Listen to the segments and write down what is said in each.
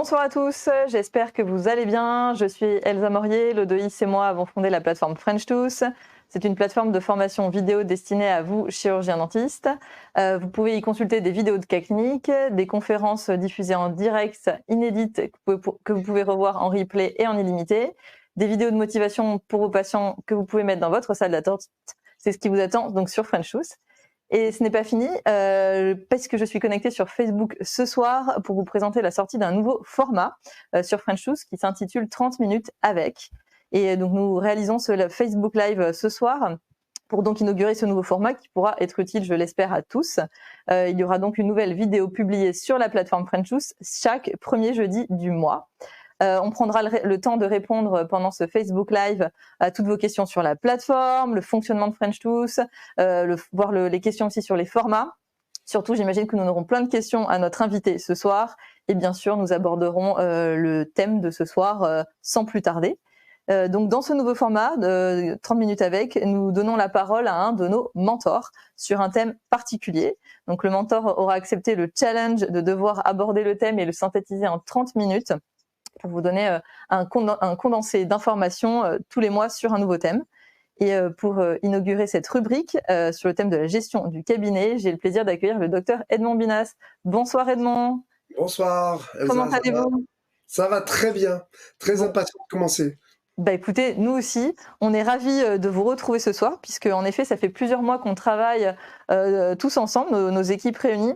Bonsoir à tous, j'espère que vous allez bien. Je suis Elsa Morier, Lodoïs et moi avons fondé la plateforme FrenchTooth. C'est une plateforme de formation vidéo destinée à vous, chirurgiens dentistes. Vous pouvez y consulter des vidéos de cas cliniques, des conférences diffusées en direct, inédites, que vous pouvez revoir en replay et en illimité, des vidéos de motivation pour vos patients que vous pouvez mettre dans votre salle d'attente. C'est ce qui vous attend donc sur FrenchTooth. Et ce n'est pas fini, parce que je suis connectée sur Facebook ce soir pour vous présenter la sortie d'un nouveau format sur FrenchTooth qui s'intitule 30 minutes avec. Et donc nous réalisons ce Facebook Live ce soir pour donc inaugurer ce nouveau format qui pourra être utile, je l'espère, à tous. Il y aura donc une nouvelle vidéo publiée sur la plateforme FrenchTooth chaque premier jeudi du mois. On prendra le temps de répondre pendant ce Facebook Live à toutes vos questions sur la plateforme, le fonctionnement de FrenchTooth, voir les questions aussi sur les formats. Surtout, j'imagine que nous aurons plein de questions à notre invité ce soir. Et bien sûr, nous aborderons le thème de ce soir sans plus tarder. Donc, dans ce nouveau format de 30 minutes avec, nous donnons la parole à un de nos mentors sur un thème particulier. Donc, le mentor aura accepté le challenge de devoir aborder le thème et le synthétiser en 30 minutes. Pour vous donner un condensé d'informations tous les mois sur un nouveau thème. Et pour inaugurer cette rubrique sur le thème de la gestion du cabinet, j'ai le plaisir d'accueillir le docteur Edmond Binas. Bonsoir Edmond. Bonsoir. Elsa, comment allez-vous? Ça va très bien, très impatient de commencer. Bah écoutez, nous aussi, on est ravis de vous retrouver ce soir, puisque en effet, ça fait plusieurs mois qu'on travaille tous ensemble, nos équipes réunies,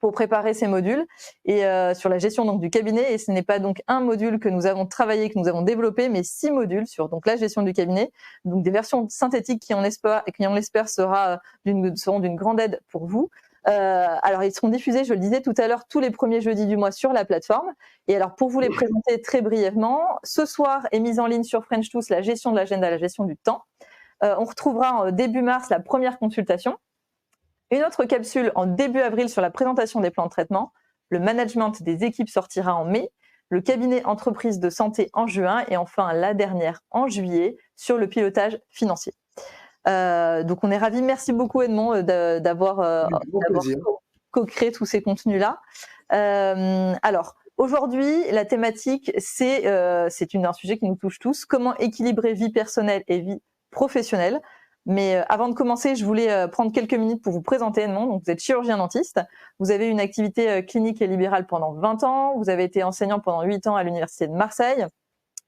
pour préparer ces modules et sur la gestion donc du cabinet. Et ce n'est pas donc un module que nous avons travaillé, que nous avons développé, mais 6 modules sur donc la gestion du cabinet, donc des versions synthétiques qui on l'espère seront d'une grande aide pour vous. Alors ils seront diffusés, je le disais tout à l'heure, tous les premiers jeudis du mois sur la plateforme. Et alors pour vous les présenter très brièvement, ce soir est mise en ligne sur FrenchTooth la gestion de l'agenda, la gestion du temps. On retrouvera en début mars la première consultation. Une autre capsule en début avril sur la présentation des plans de traitement. Le management des équipes sortira en mai. Le cabinet entreprise de santé en juin. Et enfin, la dernière en juillet sur le pilotage financier. Donc, on est ravis. Merci beaucoup, Edmond, d'avoir co-créé tous ces contenus-là. Alors, aujourd'hui, la thématique, c'est un sujet qui nous touche tous. Comment équilibrer vie personnelle et vie professionnelle? Mais avant de commencer, je voulais prendre quelques minutes pour vous présenter Edmond. Donc, vous êtes chirurgien dentiste. Vous avez une activité clinique et libérale pendant 20 ans. Vous avez été enseignant pendant 8 ans à l'Université de Marseille.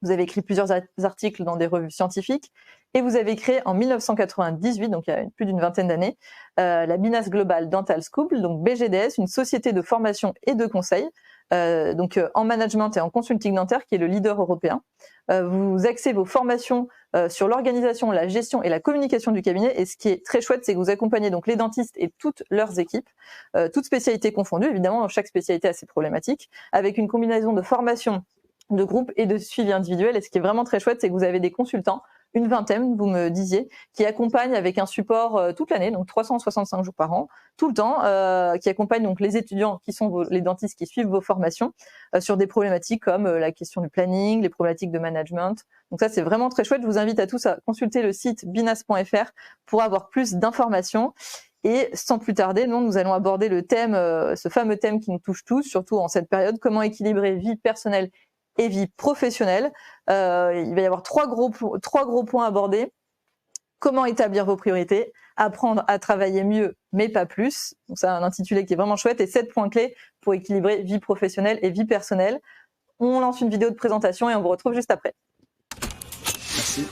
Vous avez écrit plusieurs articles dans des revues scientifiques. Et vous avez créé en 1998, donc il y a plus d'une vingtaine d'années, la Binas Global Dental School, donc BGDS, une société de formation et de conseil, en management et en consulting dentaire, qui est le leader européen. Vous axez vos formations sur l'organisation, la gestion et la communication du cabinet. Et ce qui est très chouette, c'est que vous accompagnez donc les dentistes et toutes leurs équipes, toutes spécialités confondues. Évidemment, chaque spécialité a ses problématiques, avec une combinaison de formation, de groupe et de suivi individuel. Et ce qui est vraiment très chouette, c'est que vous avez des consultants, une vingtaine, vous me disiez, qui accompagnent avec un support toute l'année, donc 365 jours par an, tout le temps, qui accompagnent donc les étudiants qui sont les dentistes qui suivent vos formations sur des problématiques comme la question du planning, les problématiques de management. Donc ça, c'est vraiment très chouette. Je vous invite à tous à consulter le site binas.fr pour avoir plus d'informations. Et sans plus tarder, nous allons aborder le thème, ce fameux thème qui nous touche tous, surtout en cette période, comment équilibrer vie personnelle et vie professionnelle. Il va y avoir trois gros points abordés. Comment établir vos priorités, apprendre à travailler mieux mais pas plus. Donc ça, un intitulé qui est vraiment chouette, et 7 points clés pour équilibrer vie professionnelle et vie personnelle. On lance une vidéo de présentation et on vous retrouve juste après. Merci.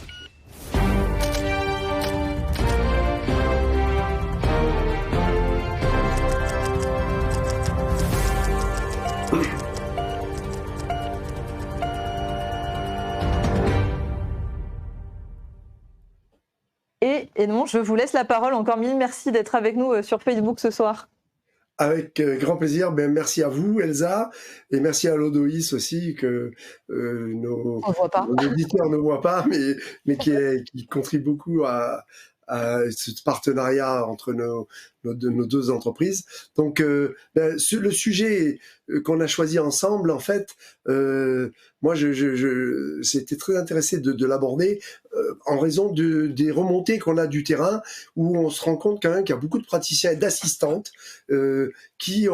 Et Edmond, je vous laisse la parole. Encore mille merci d'être avec nous sur Facebook ce soir. Avec grand plaisir. Merci à vous, Elsa, et merci à Lodoïs aussi, que nos auditeurs ne voient pas, mais qui contribue beaucoup à ce partenariat entre nos deux entreprises. Donc, sur le sujet qu'on a choisi ensemble, en fait, moi, j'étais très intéressé de l'aborder en raison des remontées qu'on a du terrain, où on se rend compte quand même qu'il y a beaucoup de praticiens et d'assistantes qui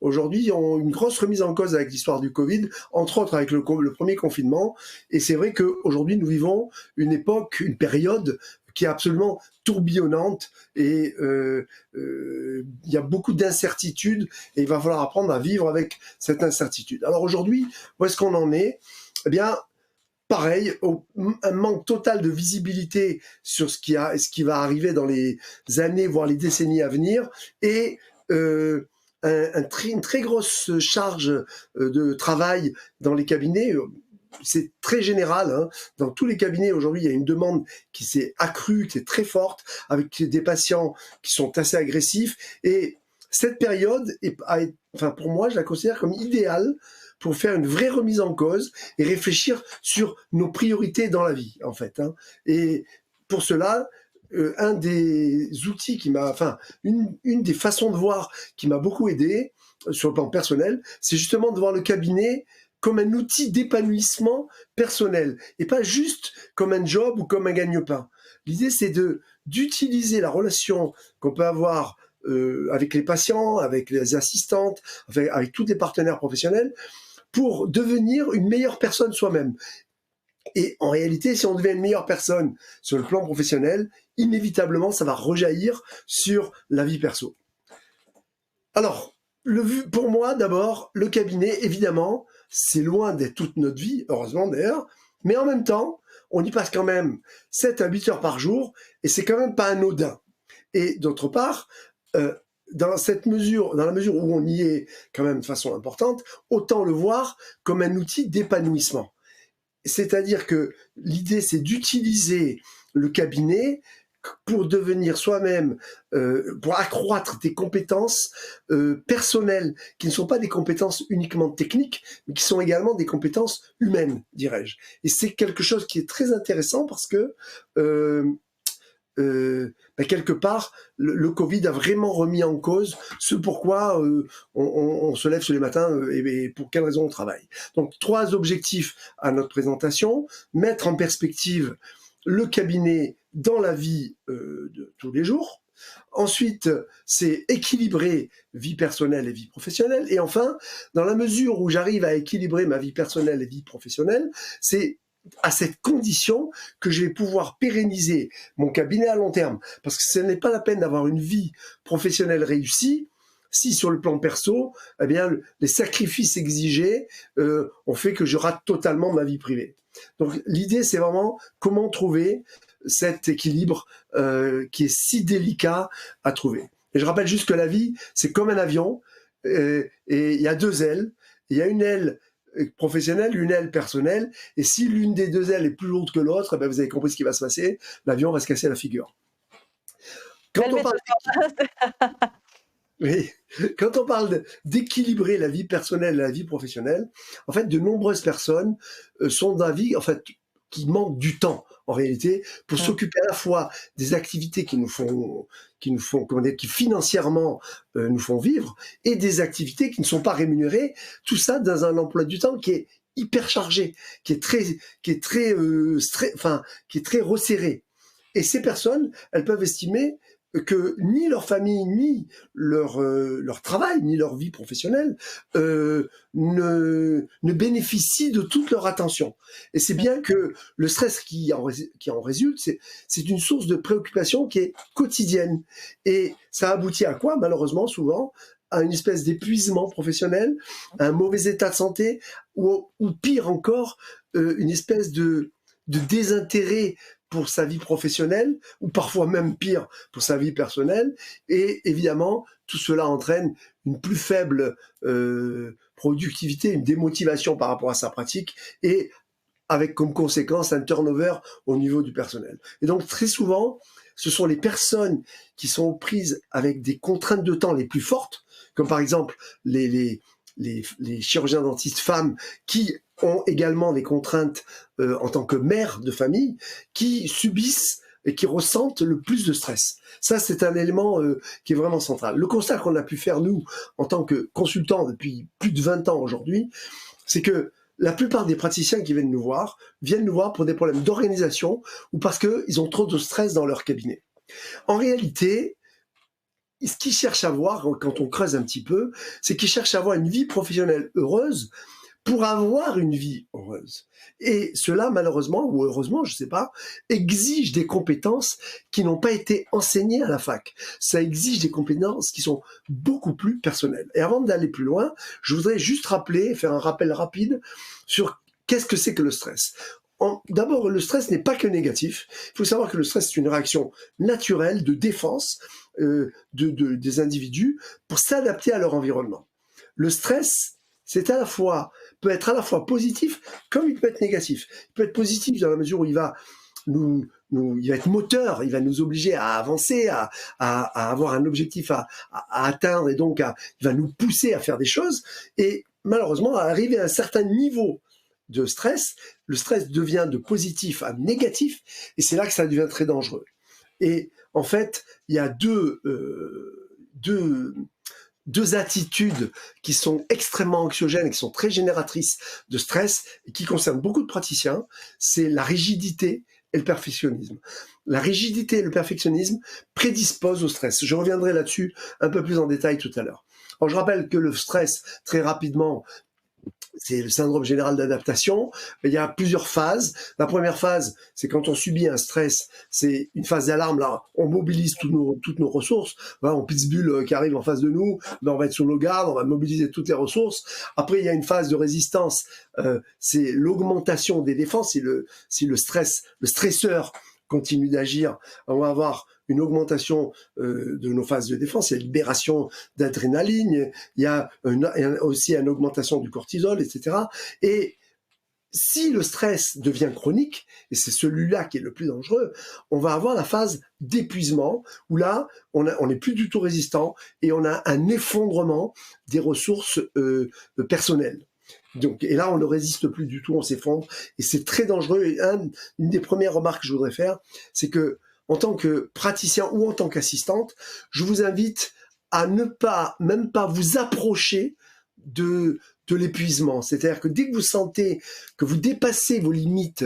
aujourd'hui ont une grosse remise en cause avec l'histoire du Covid, entre autres avec le premier confinement. Et c'est vrai qu'aujourd'hui, nous vivons une période qui est absolument tourbillonnante et il y a beaucoup d'incertitudes et il va falloir apprendre à vivre avec cette incertitude. Alors aujourd'hui, où est-ce qu'on en est? Eh bien, pareil, un manque total de visibilité sur ce qui va arriver dans les années, voire les décennies à venir, et une très grosse charge de travail dans les cabinets. C'est très général, hein. Dans tous les cabinets aujourd'hui, il y a une demande qui s'est accrue, qui est très forte, avec des patients qui sont assez agressifs. Et cette période, pour moi, je la considère comme idéale pour faire une vraie remise en cause et réfléchir sur nos priorités dans la vie, en fait, hein. Et pour cela, un des outils une des façons de voir qui m'a beaucoup aidé sur le plan personnel, c'est justement de voir le cabinet comme un outil d'épanouissement personnel et pas juste comme un job ou comme un gagne-pain. L'idée, c'est d'utiliser la relation qu'on peut avoir avec les patients, avec les assistantes, avec tous les partenaires professionnels pour devenir une meilleure personne soi-même. Et en réalité, si on devient une meilleure personne sur le plan professionnel, inévitablement, ça va rejaillir sur la vie perso. Alors, pour moi, d'abord, le cabinet, évidemment, c'est loin d'être toute notre vie, heureusement d'ailleurs, mais en même temps, on y passe quand même 7 à 8 heures par jour, et c'est quand même pas anodin. Et d'autre part, dans la mesure où on y est quand même de façon importante, autant le voir comme un outil d'épanouissement. C'est-à-dire que l'idée, c'est d'utiliser le cabinet pour devenir soi-même, pour accroître des compétences personnelles, qui ne sont pas des compétences uniquement techniques, mais qui sont également des compétences humaines, dirais-je. Et c'est quelque chose qui est très intéressant parce que quelque part, le Covid a vraiment remis en cause ce pourquoi on se lève tous les matins et pour quelles raisons on travaille. Donc, 3 objectifs à notre présentation. Mettre en perspective le cabinet dans la vie de tous les jours. Ensuite, c'est équilibrer vie personnelle et vie professionnelle. Et enfin, dans la mesure où j'arrive à équilibrer ma vie personnelle et vie professionnelle, c'est à cette condition que je vais pouvoir pérenniser mon cabinet à long terme. Parce que ce n'est pas la peine d'avoir une vie professionnelle réussie si sur le plan perso, eh bien, les sacrifices exigés ont fait que je rate totalement ma vie privée. Donc l'idée, c'est vraiment comment trouver cet équilibre qui est si délicat à trouver. Et je rappelle juste que la vie, c'est comme un avion, et il y a 2 ailes. Il y a une aile professionnelle, une aile personnelle, et si l'une des 2 ailes est plus lourde que l'autre, vous avez compris ce qui va se passer, l'avion va se casser la figure. Quand on parle d'équilibrer la vie personnelle et la vie professionnelle, en fait, de nombreuses personnes sont d'avis, en fait, qui manquent du temps, en réalité, pour s'occuper à la fois des activités qui financièrement nous font vivre, et des activités qui ne sont pas rémunérées, tout ça dans un emploi du temps qui est hyper chargé, qui est très resserré. Et ces personnes, elles peuvent estimer que ni leur famille, ni leur travail, ni leur vie professionnelle ne bénéficient de toute leur attention. Et c'est bien que le stress qui en résulte, c'est une source de préoccupation qui est quotidienne. Et ça aboutit à quoi, malheureusement, souvent, à une espèce d'épuisement professionnel, à un mauvais état de santé, ou pire encore, une espèce de désintérêt pour sa vie professionnelle, ou parfois même pire pour sa vie personnelle, et évidemment, tout cela entraîne une plus faible productivité, une démotivation par rapport à sa pratique, et avec comme conséquence un turnover au niveau du personnel. Et donc très souvent, ce sont les personnes qui sont prises avec des contraintes de temps les plus fortes, comme par exemple les chirurgiens dentistes femmes qui ont également des contraintes en tant que mères de famille, qui subissent et qui ressentent le plus de stress. Ça, c'est un élément qui est vraiment central. Le constat qu'on a pu faire, nous, en tant que consultants depuis plus de 20 ans aujourd'hui, c'est que la plupart des praticiens qui viennent nous voir pour des problèmes d'organisation ou parce qu'ils ont trop de stress dans leur cabinet. En réalité, ce qu'ils cherchent à voir, quand on creuse un petit peu, c'est qu'ils cherchent à avoir une vie professionnelle heureuse pour avoir une vie heureuse. Et cela, malheureusement, ou heureusement, je ne sais pas, exige des compétences qui n'ont pas été enseignées à la fac. Ça exige des compétences qui sont beaucoup plus personnelles. Et avant d'aller plus loin, je voudrais juste faire un rappel rapide sur qu'est-ce que c'est que le stress. D'abord, le stress n'est pas que négatif. Il faut savoir que le stress, c'est une réaction naturelle de défense des individus pour s'adapter à leur environnement. Le stress, peut être à la fois positif comme il peut être négatif. Il peut être positif dans la mesure où il va il va être moteur, il va nous obliger à avancer, à avoir un objectif à atteindre, et donc il va nous pousser à faire des choses. Et malheureusement, à arriver à un certain niveau de stress, le stress devient de positif à négatif, et c'est là que ça devient très dangereux. Et en fait, il y a deux attitudes qui sont extrêmement anxiogènes et qui sont très génératrices de stress et qui concernent beaucoup de praticiens, c'est la rigidité et le perfectionnisme. La rigidité et le perfectionnisme prédisposent au stress. Je reviendrai là-dessus un peu plus en détail tout à l'heure. Alors, je rappelle que le stress, très rapidement, c'est le syndrome général d'adaptation. Il y a plusieurs phases. La première phase, c'est quand on subit un stress, c'est une phase d'alarme. Là, on mobilise toutes nos ressources. Voilà, on pitbull qui arrive en face de nous, ben on va être sur nos gardes, on va mobiliser toutes les ressources. Après, il y a une phase de résistance. C'est l'augmentation des défenses. Si le stresseur continue d'agir, on va avoir une augmentation de nos phases de défense, il y a une libération d'adrénaline, il y a aussi une augmentation du cortisol, etc. Et si le stress devient chronique, et c'est celui-là qui est le plus dangereux, on va avoir la phase d'épuisement, où là, on n'est plus du tout résistant, et on a un effondrement des ressources personnelles. Donc, et là, on ne résiste plus du tout, on s'effondre, et c'est très dangereux. Et une des premières remarques que je voudrais faire, c'est que en tant que praticien ou en tant qu'assistante, je vous invite à même pas vous approcher de l'épuisement. C'est-à-dire que dès que vous sentez que vous dépassez vos limites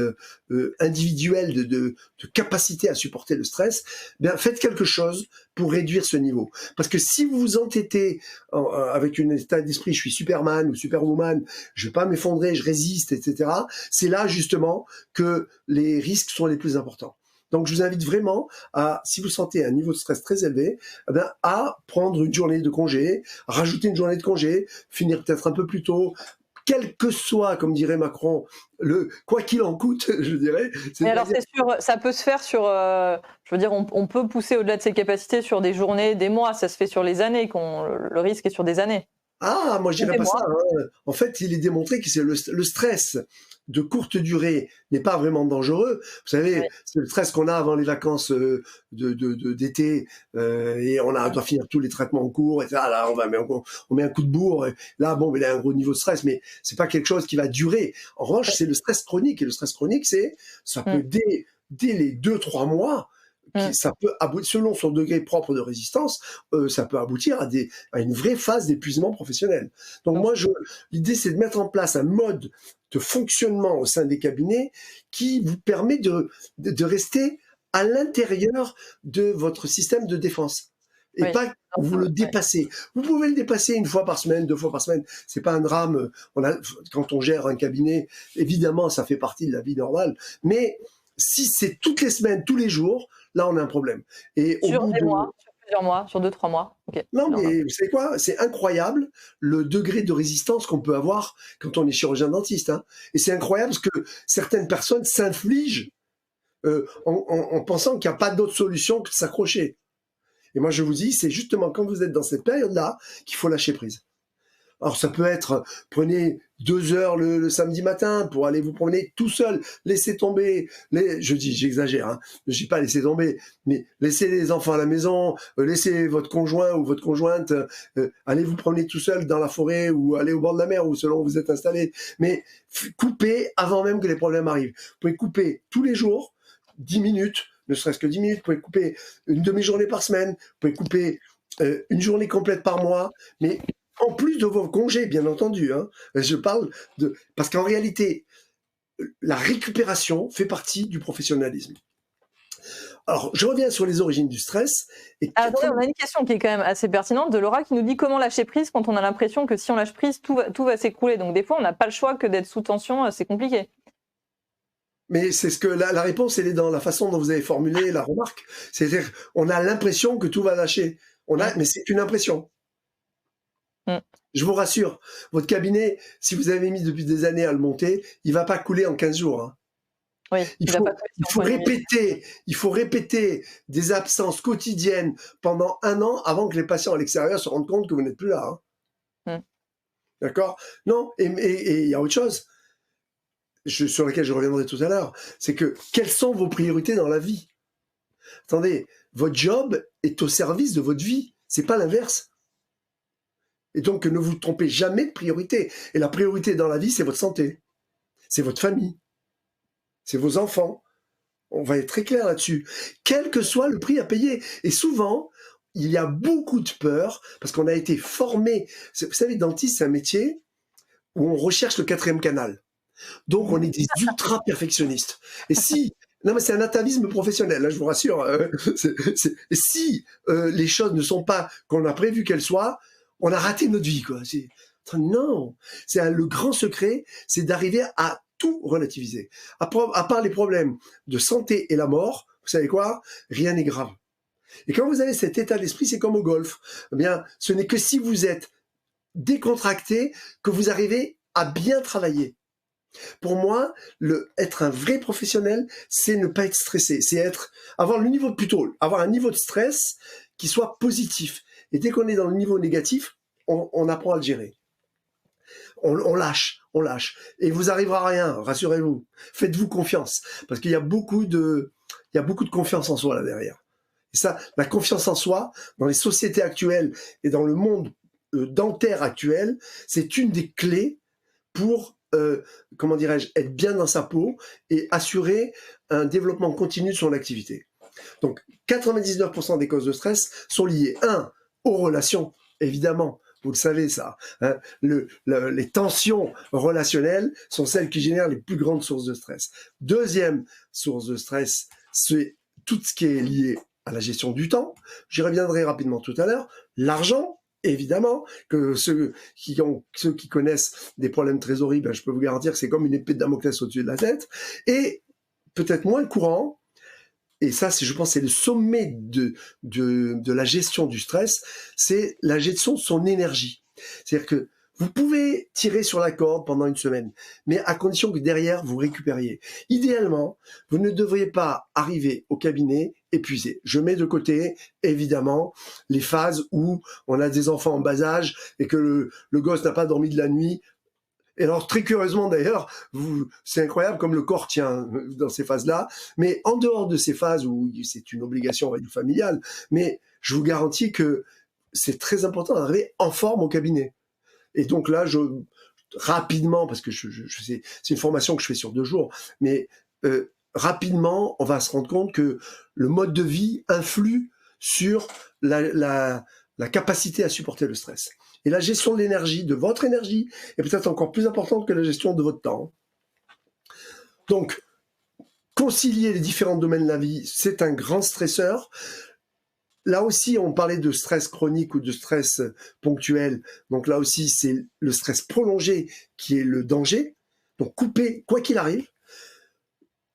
individuelles de capacité à supporter le stress, bien faites quelque chose pour réduire ce niveau. Parce que si vous vous entêtez avec un état d'esprit, je suis Superman ou Superwoman, je vais pas m'effondrer, je résiste, etc., c'est là justement que les risques sont les plus importants. Donc, je vous invite vraiment si vous sentez un niveau de stress très élevé, à prendre une journée de congé, rajouter une journée de congé, finir peut-être un peu plus tôt, quel que soit, comme dirait Macron, quoi qu'il en coûte, je dirais. Mais alors, c'est sûr, ça peut se faire sur, je veux dire, on peut pousser au-delà de ses capacités sur des journées, des mois, ça se fait sur les années, le risque est sur des années. Ah, moi je dirais pas ça. Hein. En fait, il est démontré que le stress de courte durée n'est pas vraiment dangereux. Vous savez, c'est le stress qu'on a avant les vacances d'été et on doit finir tous les traitements en cours. Et là, on met un coup de bourre. Et là, bon, il y a un gros niveau de stress, mais c'est pas quelque chose qui va durer. En revanche, c'est le stress chronique. Et le stress chronique, ça peut dès les 2-3 mois. Ça peut selon son degré propre de résistance, ça peut aboutir à une vraie phase d'épuisement professionnel. Donc moi, l'idée, c'est de mettre en place un mode de fonctionnement au sein des cabinets qui vous permet de rester à l'intérieur de votre système de défense. Et pas vous le dépassez. Vous pouvez le dépasser 1 fois par semaine, 2 fois par semaine. C'est pas un drame. Quand on gère un cabinet, évidemment, ça fait partie de la vie normale. Mais si c'est toutes les semaines, tous les jours, là, on a un problème. Et sur des mois, sur plusieurs mois, sur 2-3 mois. Okay. Non, mais vous savez quoi? C'est incroyable le degré de résistance qu'on peut avoir quand on est chirurgien-dentiste. Hein. Et c'est incroyable parce que certaines personnes s'infligent en pensant qu'il n'y a pas d'autre solution que de s'accrocher. Et moi, je vous dis, c'est justement quand vous êtes dans cette période-là qu'il faut lâcher prise. Alors ça peut être, prenez 2 heures le samedi matin pour aller vous promener tout seul, laissez tomber, j'exagère, hein, je dis pas laisser tomber, mais laissez les enfants à la maison, laissez votre conjoint ou votre conjointe, allez vous promener tout seul dans la forêt ou aller au bord de la mer ou selon où vous êtes installé, mais coupez avant même que les problèmes arrivent. Vous pouvez couper tous les jours, 10 minutes, ne serait-ce que 10 minutes, vous pouvez couper une demi-journée par semaine, vous pouvez couper une journée complète par mois, mais En plus de vos congés, bien entendu. Hein. Je parle de... Parce qu'en réalité, la récupération fait partie du professionnalisme. Alors, je reviens sur les origines du stress. Attendez, on a une question qui est quand même assez pertinente de Laura qui nous dit comment lâcher prise quand on a l'impression que si on lâche prise, tout va s'écrouler. Donc des fois, on n'a pas le choix que d'être sous tension, c'est compliqué. Mais c'est ce que la réponse, elle est dans la façon dont vous avez formulé la remarque. C'est-à-dire, on a l'impression que tout va lâcher. Mais c'est une impression. Je vous rassure, votre cabinet, si vous avez mis depuis des années à le monter, il ne va pas couler en 15 jours. Hein. Oui, il faut répéter des absences quotidiennes pendant 1 an avant que les patients à l'extérieur se rendent compte que vous n'êtes plus là. Hein. D'accord ? Non, et il y a autre chose sur laquelle je reviendrai tout à l'heure, c'est que quelles sont vos priorités dans la vie ? Attendez, votre job est au service de votre vie, c'est pas l'inverse. Et donc ne vous trompez jamais de priorité. Et la priorité dans la vie, c'est votre santé, c'est votre famille, c'est vos enfants. On va être très clair là-dessus. Quel que soit le prix à payer. Et souvent, il y a beaucoup de peur parce qu'on a été formé. Vous savez, dentiste, c'est un métier où on recherche le 4e canal. Donc, on est des ultra-perfectionnistes. Et si... Non, mais c'est un atavisme professionnel, hein, je vous rassure. Si les choses ne sont pas qu'on a prévu qu'elles soient, on a raté notre vie, quoi. Non, le grand secret, c'est d'arriver à tout relativiser. À part les problèmes de santé et la mort, vous savez quoi ? Rien n'est grave. Et quand vous avez cet état d'esprit, c'est comme au golf. Eh bien, ce n'est que si vous êtes décontracté que vous arrivez à bien travailler. Pour moi, être un vrai professionnel, c'est ne pas être stressé, c'est avoir un niveau de stress qui soit positif. Et dès qu'on est dans le niveau négatif, on apprend à le gérer. On lâche. Et vous arrivera rien, rassurez-vous. Faites-vous confiance, parce qu'il y a beaucoup de confiance en soi là derrière. Et ça, la confiance en soi, dans les sociétés actuelles et dans le monde dentaire actuel, c'est une des clés pour être bien dans sa peau et assurer un développement continu de son activité. Donc, 99% des causes de stress sont liées, aux relations, évidemment. Vous le savez, ça. Hein, les tensions relationnelles sont celles qui génèrent les plus grandes sources de stress. Deuxième source de stress, c'est tout ce qui est lié à la gestion du temps. J'y reviendrai rapidement tout à l'heure. L'argent, évidemment, que ceux qui connaissent des problèmes de trésorerie, je peux vous garantir que c'est comme une épée de Damoclès au-dessus de la tête. Et peut-être moins courant, et ça, je pense, c'est le sommet de la gestion du stress, c'est la gestion de son énergie. C'est-à-dire que vous pouvez tirer sur la corde pendant une semaine, mais à condition que derrière, vous récupériez. Idéalement, vous ne devriez pas arriver au cabinet épuisé. Je mets de côté, évidemment, les phases où on a des enfants en bas âge et que le gosse n'a pas dormi de la nuit. Et alors, très curieusement d'ailleurs, c'est incroyable comme le corps tient dans ces phases-là. Mais en dehors de ces phases où c'est une obligation familiale, mais je vous garantis que c'est très important d'arriver en forme au cabinet. Et donc là, rapidement, parce que c'est une formation que je fais sur 2 jours, mais rapidement, on va se rendre compte que le mode de vie influe sur la capacité à supporter le stress. Et la gestion de l'énergie, de votre énergie, est peut-être encore plus importante que la gestion de votre temps. Donc, concilier les différents domaines de la vie, c'est un grand stresseur. Là aussi, on parlait de stress chronique ou de stress ponctuel. Donc là aussi, c'est le stress prolongé qui est le danger. Donc couper, quoi qu'il arrive.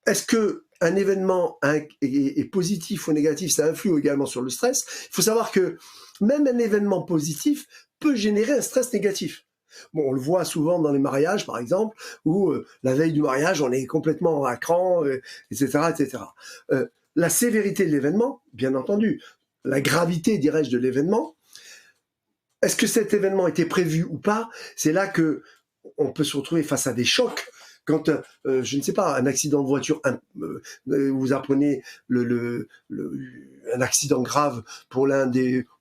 Est-ce qu'un événement est positif ou négatif? Ça influe également sur le stress. Il faut savoir que même un événement positif peut générer un stress négatif. Bon, on le voit souvent dans les mariages, par exemple, où la veille du mariage, on est complètement à cran, etc., etc. La sévérité de l'événement, bien entendu, la gravité, dirais-je, de l'événement. Est-ce que cet événement était prévu ou pas? C'est là que on peut se retrouver face à des chocs. Quand, je ne sais pas, un accident de voiture, vous apprenez un accident grave pour l'un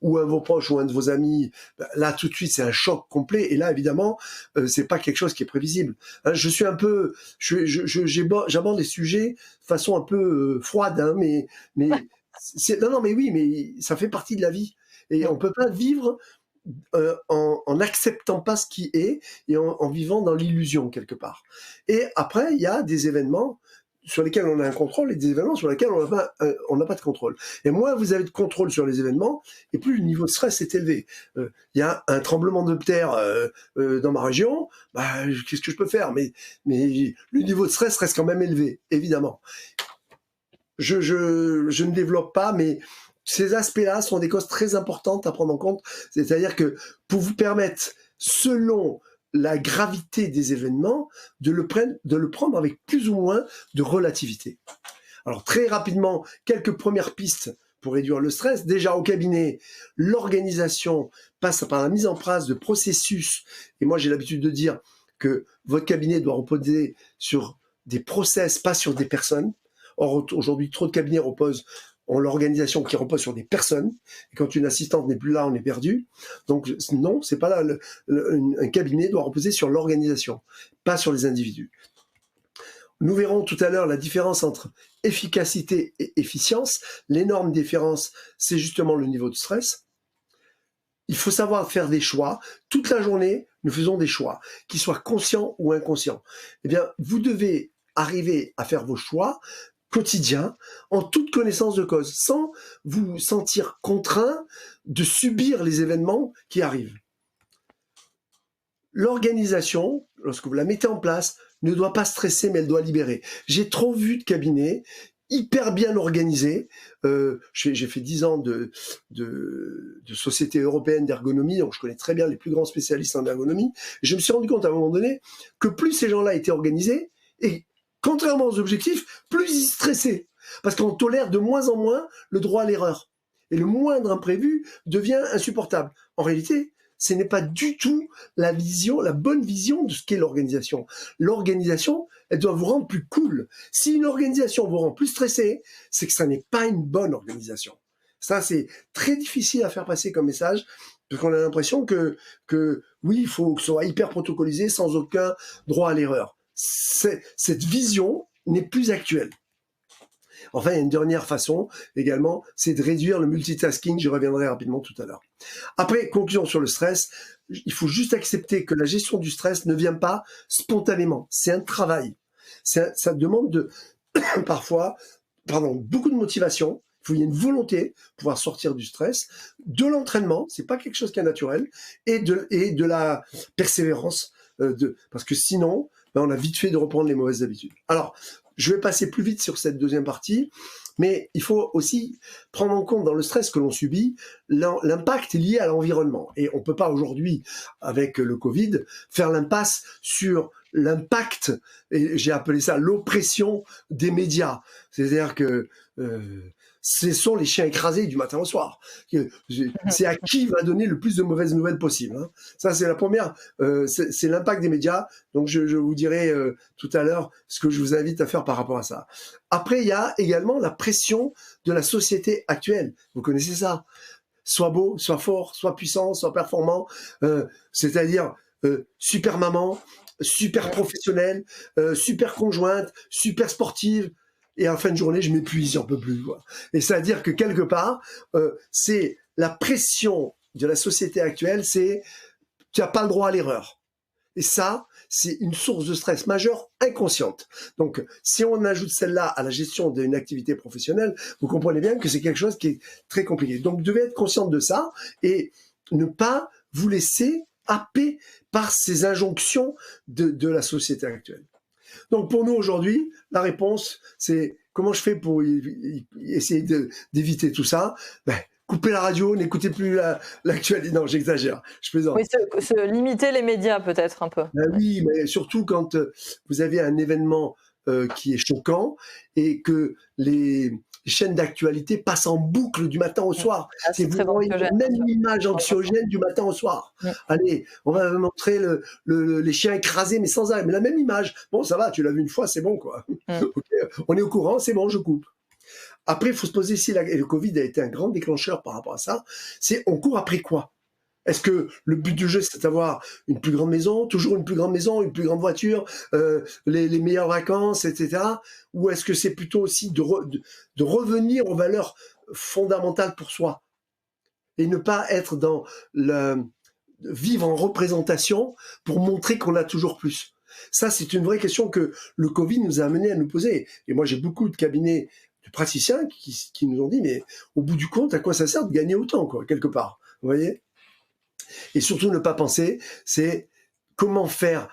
ou un de vos proches ou un de vos amis, là tout de suite c'est un choc complet. Et là évidemment, c'est pas quelque chose qui est prévisible. Hein, j'aborde les sujets de façon un peu froide, hein, mais oui, mais ça fait partie de la vie. Et on peut pas vivre en n'acceptant pas ce qui est et en vivant dans l'illusion quelque part. Et après, il y a des événements sur lesquels on a un contrôle et des événements sur lesquels on n'a pas de contrôle. Et moins vous avez de contrôle sur les événements, et plus le niveau de stress est élevé. Il y a un tremblement de terre dans ma région, qu'est-ce que je peux faire, mais le niveau de stress reste quand même élevé, évidemment. Je ne développe pas, mais ces aspects-là sont des causes très importantes à prendre en compte. C'est-à-dire que pour vous permettre, selon la gravité des événements, de le prendre avec plus ou moins de relativité. Alors très rapidement, quelques premières pistes pour réduire le stress. Déjà au cabinet, l'organisation passe par la mise en place de processus. Et moi j'ai l'habitude de dire que votre cabinet doit reposer sur des process, pas sur des personnes. Or aujourd'hui, trop de cabinets ont l'organisation qui repose sur des personnes, et quand une assistante n'est plus là, on est perdu. Donc non, c'est pas là. Un cabinet doit reposer sur l'organisation, pas sur les individus. Nous verrons tout à l'heure la différence entre efficacité et efficience. L'énorme différence, c'est justement le niveau de stress. Il faut savoir faire des choix. Toute la journée, nous faisons des choix, qu'ils soient conscients ou inconscients. Eh bien, vous devez arriver à faire vos choix quotidien, en toute connaissance de cause, sans vous sentir contraint de subir les événements qui arrivent. L'organisation, lorsque vous la mettez en place, ne doit pas stresser, mais elle doit libérer. J'ai trop vu de cabinets hyper bien organisés. J'ai fait 10 ans de société européenne d'ergonomie, donc je connais très bien les plus grands spécialistes en ergonomie. Et je me suis rendu compte à un moment donné que plus ces gens-là étaient organisés, et contrairement aux objectifs, plus ils stressaient. Parce qu'on tolère de moins en moins le droit à l'erreur. Et le moindre imprévu devient insupportable. En réalité, ce n'est pas du tout la bonne vision de ce qu'est l'organisation. L'organisation, elle doit vous rendre plus cool. Si une organisation vous rend plus stressé, c'est que ça n'est pas une bonne organisation. Ça, c'est très difficile à faire passer comme message, parce qu'on a l'impression que oui, il faut que ce soit hyper protocolisé, sans aucun droit à l'erreur. Cette vision n'est plus actuelle. Enfin, il y a une dernière façon également, c'est de réduire le multitasking. J'y reviendrai rapidement tout à l'heure. Après, conclusion sur le stress, il faut juste accepter que la gestion du stress ne vient pas spontanément. C'est un travail. Ça demande parfois beaucoup de motivation. Il faut y ait une volonté pour pouvoir sortir du stress, de l'entraînement, c'est pas quelque chose qui est naturel, et de la persévérance, parce que sinon, on a vite fait de reprendre les mauvaises habitudes. Alors, je vais passer plus vite sur cette deuxième partie, mais il faut aussi prendre en compte dans le stress que l'on subit l'impact lié à l'environnement. Et on ne peut pas aujourd'hui, avec le Covid, faire l'impasse sur l'impact, et j'ai appelé ça l'oppression des médias. C'est-à-dire que ce sont les chiens écrasés du matin au soir. C'est à qui va donner le plus de mauvaises nouvelles possible. Hein. Ça, c'est la première. C'est l'impact des médias. Donc, je vous dirai tout à l'heure ce que je vous invite à faire par rapport à ça. Après, il y a également la pression de la société actuelle. Vous connaissez ça. Sois beau, sois fort, sois puissant, sois performant. C'est-à-dire super maman, super professionnelle, super conjointe, super sportive. Et en fin de journée, je m'épuise, j'en peux plus. Quoi. Et c'est-à-dire que quelque part, c'est la pression de la société actuelle, c'est tu n'as pas le droit à l'erreur. Et ça, c'est une source de stress majeure inconsciente. Donc, si on ajoute celle-là à la gestion d'une activité professionnelle, vous comprenez bien que c'est quelque chose qui est très compliqué. Donc, vous devez être consciente de ça et ne pas vous laisser happer par ces injonctions de la société actuelle. Donc pour nous aujourd'hui, la réponse, c'est comment je fais pour essayer d'éviter tout ça. Couper la radio, n'écoutez plus l'actualité. Non, j'exagère, je plaisante. Oui, se limiter les médias peut-être un peu. Oui, mais surtout quand vous avez un événement qui est choquant et que les chaînes d'actualité passent en boucle du matin au soir. C'est vous voyez la même image anxiogène du matin au soir. Allez, on va montrer les chiens écrasés, mais sans arrêt. Mais la même image. Bon, ça va, tu l'as vu une fois, c'est bon, quoi. Okay, on est au courant, c'est bon, je coupe. Après, il faut se poser si et le Covid a été un grand déclencheur par rapport à ça. C'est on court après quoi? Est-ce que le but du jeu, c'est d'avoir une plus grande maison, toujours une plus grande maison, une plus grande voiture, les meilleures vacances, etc. Ou est-ce que c'est plutôt aussi de revenir aux valeurs fondamentales pour soi? et ne pas être dans le vivre en représentation pour montrer qu'on a toujours plus. Ça, c'est une vraie question que le Covid nous a amené à nous poser. Et moi, j'ai beaucoup de cabinets de praticiens qui nous ont dit, mais au bout du compte, à quoi ça sert de gagner autant, quoi, quelque part, vous voyez? Et surtout, ne pas penser, c'est comment faire,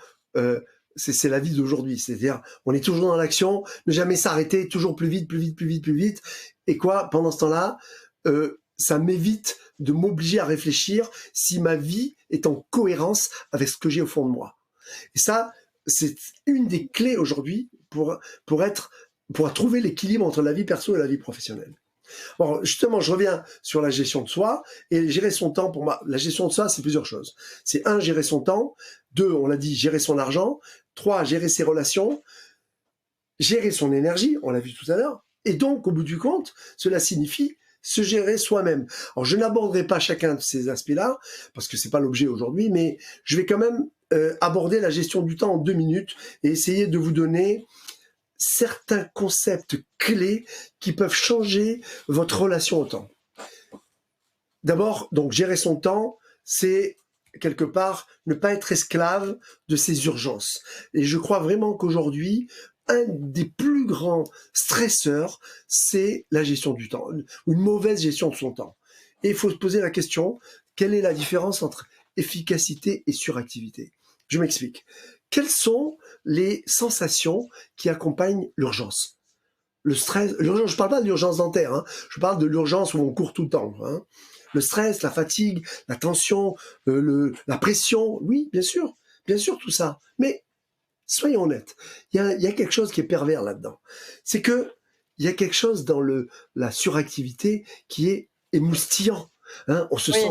c'est la vie d'aujourd'hui, c'est-à-dire, on est toujours dans l'action, ne jamais s'arrêter, toujours plus vite, plus vite, plus vite, plus vite. Et quoi, pendant ce temps-là, ça m'évite de m'obliger à réfléchir si ma vie est en cohérence avec ce que j'ai au fond de moi. Et ça, c'est une des clés aujourd'hui pour trouver l'équilibre entre la vie perso et la vie professionnelle. Bon, justement, je reviens sur la gestion de soi et gérer son temps. Pour moi, la gestion de soi, c'est plusieurs choses. C'est 1, gérer son temps. 2, on l'a dit, gérer son argent. 3, gérer ses relations. Gérer son énergie, on l'a vu tout à l'heure. Et donc, au bout du compte, cela signifie se gérer soi-même. Alors, je n'aborderai pas chacun de ces aspects-là, parce que c'est pas l'objet aujourd'hui, mais je vais quand même aborder la gestion du temps en 2 minutes et essayer de vous donner certains concepts clés qui peuvent changer votre relation au temps. D'abord, donc, gérer son temps, c'est quelque part ne pas être esclave de ses urgences. Et je crois vraiment qu'aujourd'hui, un des plus grands stresseurs, c'est la gestion du temps, ou une mauvaise gestion de son temps. Et il faut se poser la question, quelle est la différence entre efficacité et suractivité? Je m'explique. Quelles sont les sensations qui accompagnent l'urgence? Le stress, l'urgence, je ne parle pas de l'urgence dentaire, hein, je parle de l'urgence où on court tout le temps. Hein. Le stress, la fatigue, la tension, la pression, oui, bien sûr tout ça. Mais soyons honnêtes, il y a quelque chose qui est pervers là-dedans. C'est que il y a quelque chose dans la suractivité qui est émoustillant. Hein, on se sent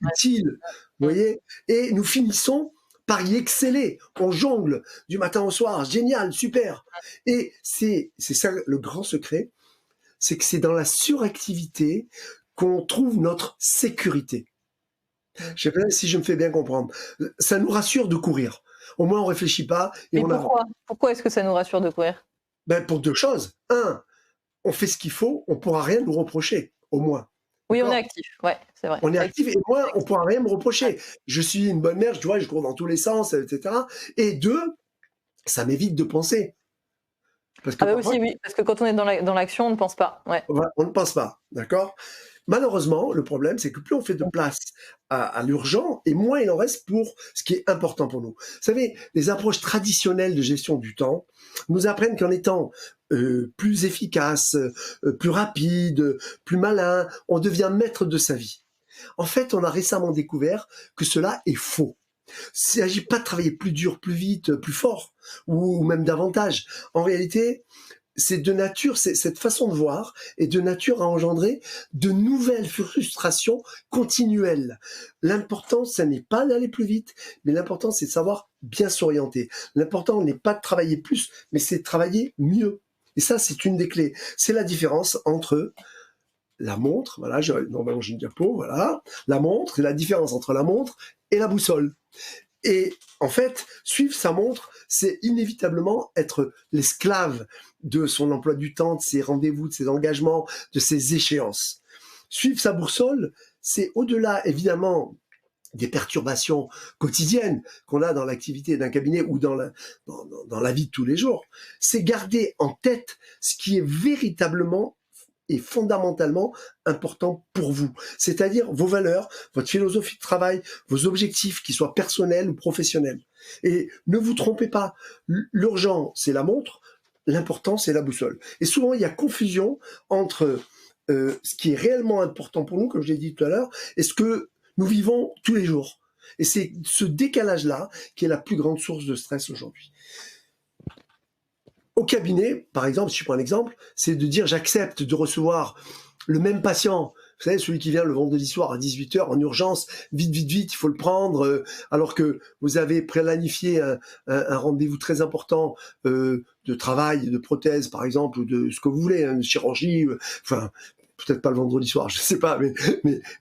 utile, vous voyez, et nous finissons par y exceller. On jongle du matin au soir, génial, super. Et c'est ça le grand secret, c'est que c'est dans la suractivité qu'on trouve notre sécurité. Je ne sais pas si je me fais bien comprendre. Ça nous rassure de courir. Au moins, on ne réfléchit pas. Et mais pourquoi est-ce que ça nous rassure de courir? Ben, pour 2 choses. 1, on fait ce qu'il faut, on ne pourra rien nous reprocher, au moins. Oui, on est actif, ouais, c'est vrai. On est actif et moi, on ne pourra rien me reprocher. Je suis une bonne mère, tu vois, je cours dans tous les sens, etc. Et 2, ça m'évite de penser. Parce que parfois, aussi, oui, parce que quand on est dans l'action, on ne pense pas. Ouais. On ne pense pas, d'accord? Malheureusement, le problème, c'est que plus on fait de place à l'urgent, et moins il en reste pour ce qui est important pour nous. Vous savez, les approches traditionnelles de gestion du temps nous apprennent qu'en étant plus efficace, plus rapide, plus malin, on devient maître de sa vie. En fait, on a récemment découvert que cela est faux. Il ne s'agit pas de travailler plus dur, plus vite, plus fort, ou même davantage. En réalité, c'est de nature, cette façon de voir est de nature à engendrer de nouvelles frustrations continuelles. L'important, ce n'est pas d'aller plus vite, mais l'important, c'est de savoir bien s'orienter. L'important n'est pas de travailler plus, mais c'est de travailler mieux. Et ça, c'est une des clés. C'est la différence entre la montre, voilà, normalement j'ai une diapo, voilà, la montre, et la différence entre la montre et la boussole. Et en fait, suivre sa montre, c'est inévitablement être l'esclave de son emploi du temps, de ses rendez-vous, de ses engagements, de ses échéances. Suivre sa boussole, c'est au-delà, évidemment, des perturbations quotidiennes qu'on a dans l'activité d'un cabinet ou dans la vie de tous les jours. C'est garder en tête ce qui est véritablement est fondamentalement important pour vous. C'est-à-dire vos valeurs, votre philosophie de travail, vos objectifs, qu'ils soient personnels ou professionnels. Et ne vous trompez pas, l'urgent, c'est la montre, l'important, c'est la boussole. Et souvent, il y a confusion entre ce qui est réellement important pour nous, comme je l'ai dit tout à l'heure, et ce que nous vivons tous les jours. Et c'est ce décalage-là qui est la plus grande source de stress aujourd'hui. Au cabinet, par exemple, si je prends un exemple, c'est de dire j'accepte de recevoir le même patient, vous savez, celui qui vient le vendredi soir à 18h en urgence, vite, il faut le prendre, alors que vous avez planifié un rendez-vous très important de travail, de prothèse par exemple, ou de ce que vous voulez, de chirurgie, enfin, peut-être pas le vendredi soir, je sais pas,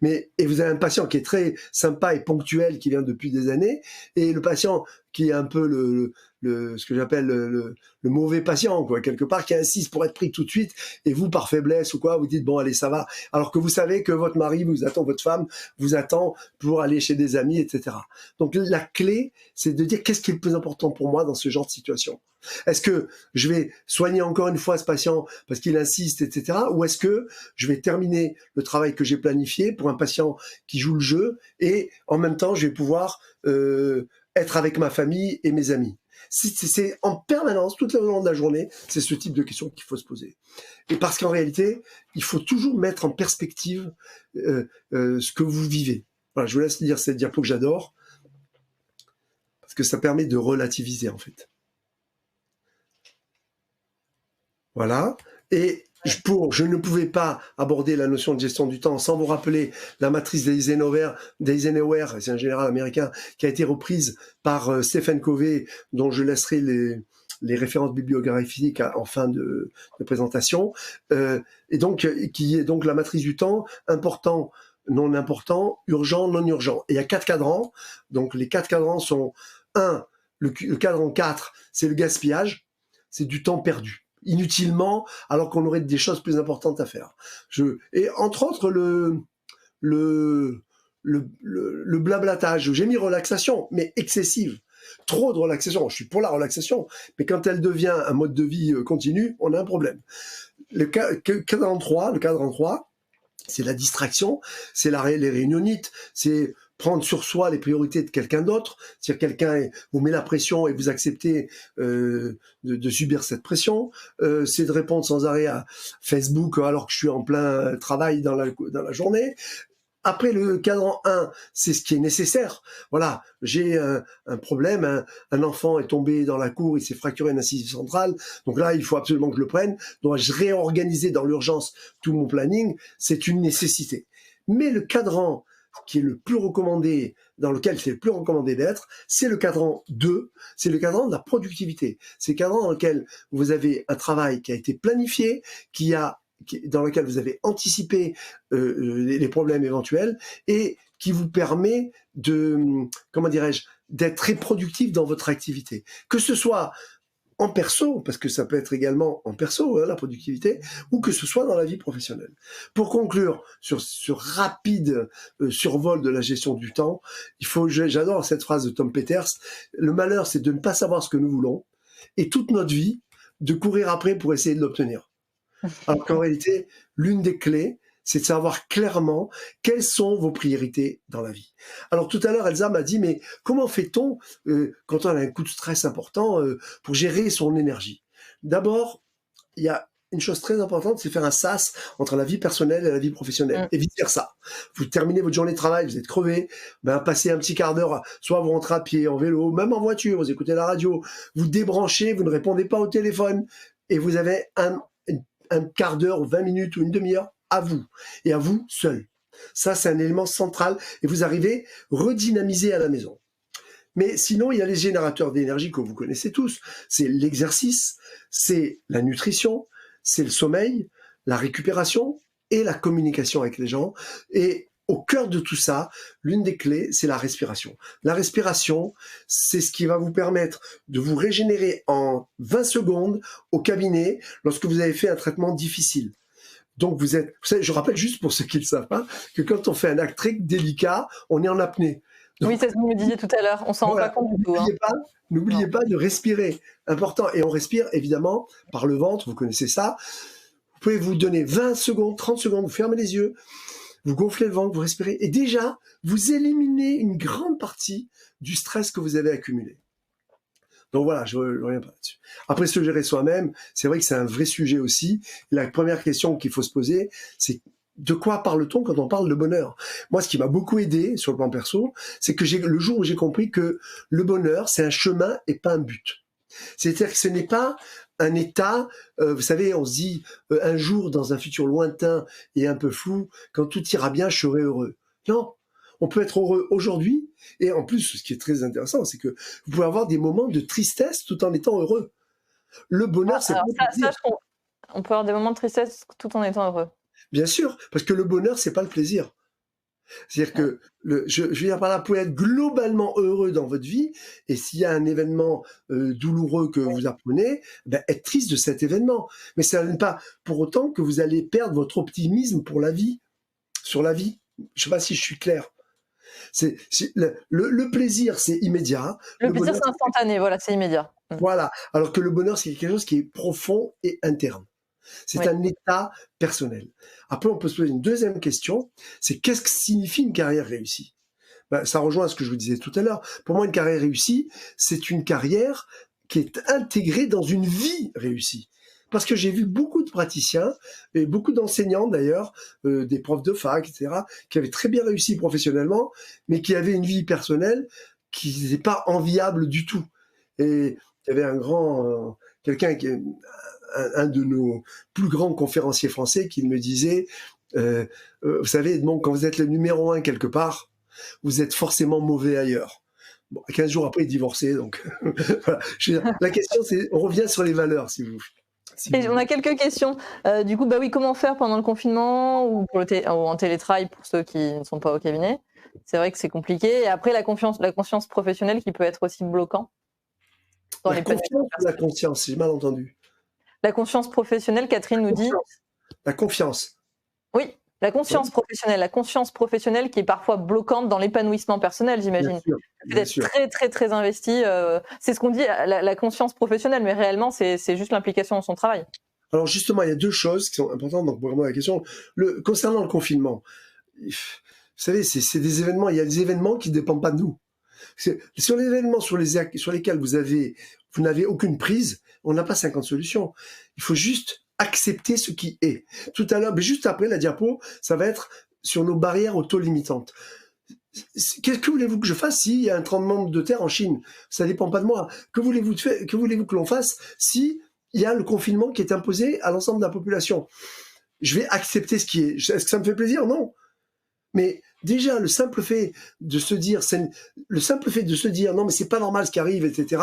et vous avez un patient qui est très sympa et ponctuel, qui vient depuis des années, et le patient qui est un peu ce que j'appelle le mauvais patient, quoi, quelque part, qui insiste pour être pris tout de suite, et vous, par faiblesse ou quoi, vous dites, bon, allez, ça va, alors que vous savez que votre mari vous attend, votre femme vous attend pour aller chez des amis, etc. Donc, la clé, c'est de dire qu'est-ce qui est le plus important pour moi dans ce genre de situation. Est-ce que je vais soigner encore une fois ce patient parce qu'il insiste, etc. Ou est-ce que je vais terminer le travail que j'ai planifié pour un patient qui joue le jeu et en même temps, je vais pouvoir être avec ma famille et mes amis. C'est en permanence, tout le long de la journée, c'est ce type de questions qu'il faut se poser. Et parce qu'en réalité, il faut toujours mettre en perspective ce que vous vivez. Voilà, je vous laisse lire cette diapo que j'adore, parce que ça permet de relativiser, en fait. Voilà. Et je ne pouvais pas aborder la notion de gestion du temps sans vous rappeler la matrice d'Eisenhower, c'est un général américain, qui a été reprise par Stephen Covey, dont je laisserai les références bibliographiques en fin de présentation, et donc qui est donc la matrice du temps, important, non important, urgent, non urgent. Et il y a 4 cadrans. Donc les 4 cadrans sont le cadran 4, c'est le gaspillage, c'est du temps perdu inutilement, alors qu'on aurait des choses plus importantes à faire. Et entre autres, le blablatage, j'ai mis relaxation, mais excessive. Trop de relaxation. Je suis pour la relaxation, mais quand elle devient un mode de vie continu, on a un problème. Le cadran 3, c'est la distraction, c'est les réunionites, c'est prendre sur soi les priorités de quelqu'un d'autre, c'est-à-dire quelqu'un vous met la pression et vous acceptez de subir cette pression, c'est de répondre sans arrêt à Facebook alors que je suis en plein travail dans la journée. Après, le cadran 1, c'est ce qui est nécessaire. Voilà, j'ai un problème, un enfant est tombé dans la cour, il s'est fracturé une incisive centrale, donc là, il faut absolument que je le prenne. Dois-je réorganiser dans l'urgence tout mon planning? C'est une nécessité. Mais le cadran qui est le plus recommandé, dans lequel c'est le plus recommandé d'être, c'est le cadran 2, c'est le cadran de la productivité. C'est le cadran dans lequel vous avez un travail qui a été planifié, dans lequel vous avez anticipé les problèmes éventuels et qui vous permet d'être très productif dans votre activité. Que ce soit en perso, parce que ça peut être également en perso, la productivité, ou que ce soit dans la vie professionnelle. Pour conclure sur ce rapide survol de la gestion du temps, j'adore cette phrase de Tom Peters, le malheur c'est de ne pas savoir ce que nous voulons, et toute notre vie, de courir après pour essayer de l'obtenir. Alors qu'en réalité, l'une des clés, c'est de savoir clairement quelles sont vos priorités dans la vie. Alors tout à l'heure, Elsa m'a dit, mais comment fait-on quand on a un coup de stress important pour gérer son énergie? D'abord, il y a une chose très importante, c'est faire un sas entre la vie personnelle et la vie professionnelle, et vice-versa. Vous terminez votre journée de travail, vous êtes crevé, passez un petit quart d'heure, soit vous rentrez à pied, en vélo, même en voiture, vous écoutez la radio, vous débranchez, vous ne répondez pas au téléphone, et vous avez un quart d'heure, ou 20 minutes ou une demi-heure à vous, et à vous seul. Ça, c'est un élément central, et vous arrivez redynamiser à la maison. Mais sinon, il y a les générateurs d'énergie que vous connaissez tous. C'est l'exercice, c'est la nutrition, c'est le sommeil, la récupération et la communication avec les gens. Et au cœur de tout ça, l'une des clés, c'est la respiration. La respiration, c'est ce qui va vous permettre de vous régénérer en 20 secondes au cabinet lorsque vous avez fait un traitement difficile. Donc vous savez, je rappelle juste pour ceux qui ne le savent pas, que quand on fait un acte très délicat, on est en apnée. Donc, oui, c'est ce que vous me disiez tout à l'heure, on s'en rend pas compte du tout. N'oubliez pas de respirer, important. Et on respire évidemment par le ventre, vous connaissez ça. Vous pouvez vous donner 20 secondes, 30 secondes, vous fermez les yeux, vous gonflez le ventre, vous respirez, et déjà, vous éliminez une grande partie du stress que vous avez accumulé. Donc voilà, je ne reviens pas là-dessus. Après, se gérer soi-même, c'est vrai que c'est un vrai sujet aussi. La première question qu'il faut se poser, c'est de quoi parle-t-on quand on parle de bonheur? Moi, ce qui m'a beaucoup aidé sur le plan perso, c'est que le jour où j'ai compris que le bonheur, c'est un chemin et pas un but. C'est-à-dire que ce n'est pas un état, vous savez, on se dit un jour dans un futur lointain et un peu flou, quand tout ira bien, je serai heureux. Non, on peut être heureux aujourd'hui, et en plus, ce qui est très intéressant, c'est que vous pouvez avoir des moments de tristesse tout en étant heureux. Le bonheur, c'est on peut avoir des moments de tristesse tout en étant heureux. Bien sûr, parce que le bonheur, c'est pas le plaisir. C'est-à-dire que, je veux dire par là, vous pouvez être globalement heureux dans votre vie, et s'il y a un événement douloureux que vous apprenez, ben, être triste de cet événement. Mais ça n'est pas pour autant que vous allez perdre votre optimisme pour la vie, sur la vie. Je sais pas si je suis clair. Le plaisir, c'est immédiat. Le plaisir, c'est instantané, voilà, c'est immédiat. Voilà. Alors que le bonheur, c'est quelque chose qui est profond et interne. C'est un état personnel. Après, on peut se poser une deuxième question, c'est qu'est-ce que signifie une carrière réussie? Ben, ça rejoint ce que je vous disais tout à l'heure. Pour moi, une carrière réussie, c'est une carrière qui est intégrée dans une vie réussie. Parce que j'ai vu beaucoup de praticiens, et beaucoup d'enseignants d'ailleurs, des profs de fac, etc., qui avaient très bien réussi professionnellement, mais qui avaient une vie personnelle qui n'était pas enviable du tout. Et il y avait un grand... quelqu'un qui est un de nos plus grands conférenciers français qui me disait vous savez, Edmond, quand vous êtes le numéro 1 quelque part, vous êtes forcément mauvais ailleurs. Bon, 15 jours après, il divorçait, donc voilà. La question, c'est, on revient sur les valeurs, si vous... On a quelques questions. Du coup, bah oui, comment faire pendant le confinement ou en télétravail pour ceux qui ne sont pas au cabinet? C'est vrai que c'est compliqué. Et après, la conscience professionnelle qui peut être aussi bloquant. La confiance ou la conscience, j'ai mal entendu. La conscience professionnelle, Catherine nous dit. La confiance. Oui, la conscience professionnelle. La conscience professionnelle qui est parfois bloquante dans l'épanouissement personnel, j'imagine. D'être très, très, très investi. C'est ce qu'on dit, la conscience professionnelle, mais réellement, c'est juste l'implication dans son travail. Alors justement, il y a deux choses qui sont importantes donc, pour répondre à la question. Concernant le confinement, vous savez, c'est des événements, il y a des événements qui ne dépendent pas de nous. Sur les événements sur lesquels vous n'avez aucune prise, on n'a pas 50 solutions. Il faut juste accepter ce qui est. Tout à l'heure, mais juste après la diapo, ça va être sur nos barrières auto-limitantes. Qu'est-ce que voulez-vous que je fasse s'il y a un tremblement de terre en Chine? Ça ne dépend pas de moi. Que voulez-vous que l'on fasse si il y a le confinement qui est imposé à l'ensemble de la population? Je vais accepter ce qui est. Est-ce que ça me fait plaisir? Non. Mais déjà, le simple fait de se dire non, mais c'est pas normal ce qui arrive, etc.,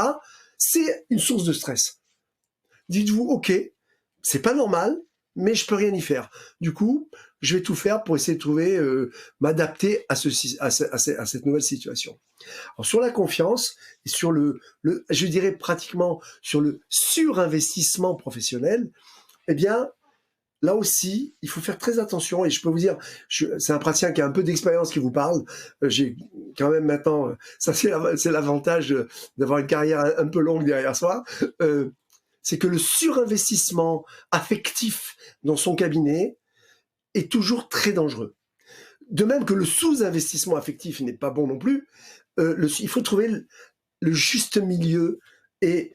c'est une source de stress. Dites-vous, ok, c'est pas normal, mais je peux rien y faire. Du coup, je vais tout faire pour essayer de trouver, m'adapter à cette nouvelle situation. Alors, sur la confiance et sur je dirais pratiquement sur le surinvestissement professionnel, eh bien, là aussi, il faut faire très attention, et je peux vous dire, c'est un praticien qui a un peu d'expérience qui vous parle. J'ai quand même maintenant, ça c'est l'avantage d'avoir une carrière un peu longue derrière soi, c'est que le surinvestissement affectif dans son cabinet est toujours très dangereux. De même que le sous-investissement affectif n'est pas bon non plus, il faut trouver le juste milieu, et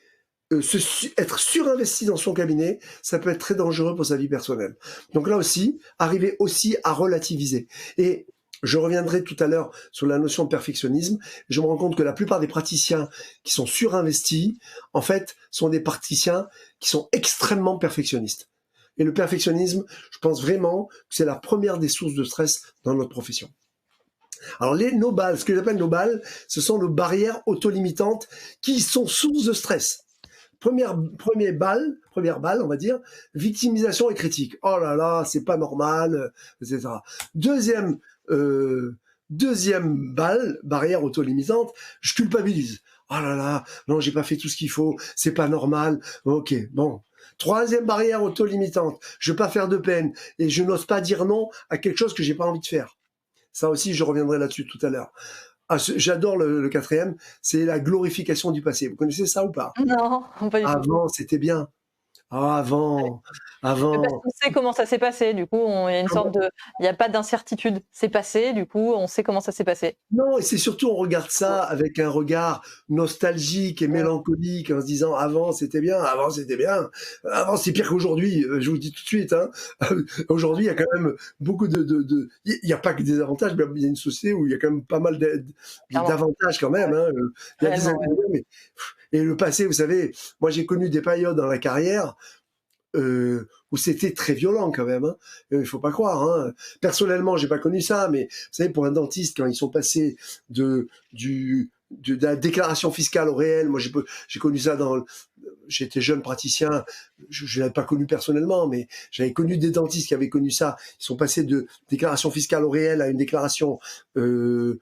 être surinvesti dans son cabinet, ça peut être très dangereux pour sa vie personnelle. Donc là aussi, arriver aussi à relativiser. Et je reviendrai tout à l'heure sur la notion de perfectionnisme. Je me rends compte que la plupart des praticiens qui sont surinvestis, en fait, sont des praticiens qui sont extrêmement perfectionnistes. Et le perfectionnisme, je pense vraiment que c'est la première des sources de stress dans notre profession. Alors nos balles, ce que j'appelle nos balles, ce sont nos barrières auto-limitantes qui sont sources de stress. Première balle, on va dire, victimisation et critique. Oh là là, c'est pas normal, etc. Deuxième balle, barrière auto-limitante, je culpabilise. Oh là là, non, j'ai pas fait tout ce qu'il faut, c'est pas normal. Ok, bon. Troisième barrière auto-limitante, je veux pas faire de peine et je n'ose pas dire non à quelque chose que j'ai pas envie de faire. Ça aussi, je reviendrai là-dessus tout à l'heure. Ah, j'adore le quatrième, c'est la glorification du passé. Vous connaissez ça ou pas? Non, pas du tout. Avant, c'était bien. Ah, avant. Parce qu'on sait comment ça s'est passé, du coup, il y a une sorte de, il n'y a pas d'incertitude. C'est passé, du coup, on sait comment ça s'est passé. Non, et c'est surtout, on regarde ça avec un regard nostalgique et mélancolique, en se disant, avant, c'était bien, avant, c'est pire qu'aujourd'hui, je vous le dis tout de suite, hein. Aujourd'hui, il y a quand même beaucoup il n'y a pas que des avantages, mais il y a une société où il y a quand même pas mal d'avantages quand même, hein. Il y a des inconvénients, mais... Et le passé, vous savez, moi j'ai connu des périodes dans la carrière où c'était très violent quand même. Hein. Il faut pas croire. Hein. Personnellement, j'ai pas connu ça, mais vous savez, pour un dentiste, quand ils sont passés du de la déclaration fiscale au réel. Moi, j'ai connu ça j'étais jeune praticien, je l'avais pas connu personnellement, mais j'avais connu des dentistes qui avaient connu ça. Ils sont passés de déclaration fiscale au réel à une déclaration, comment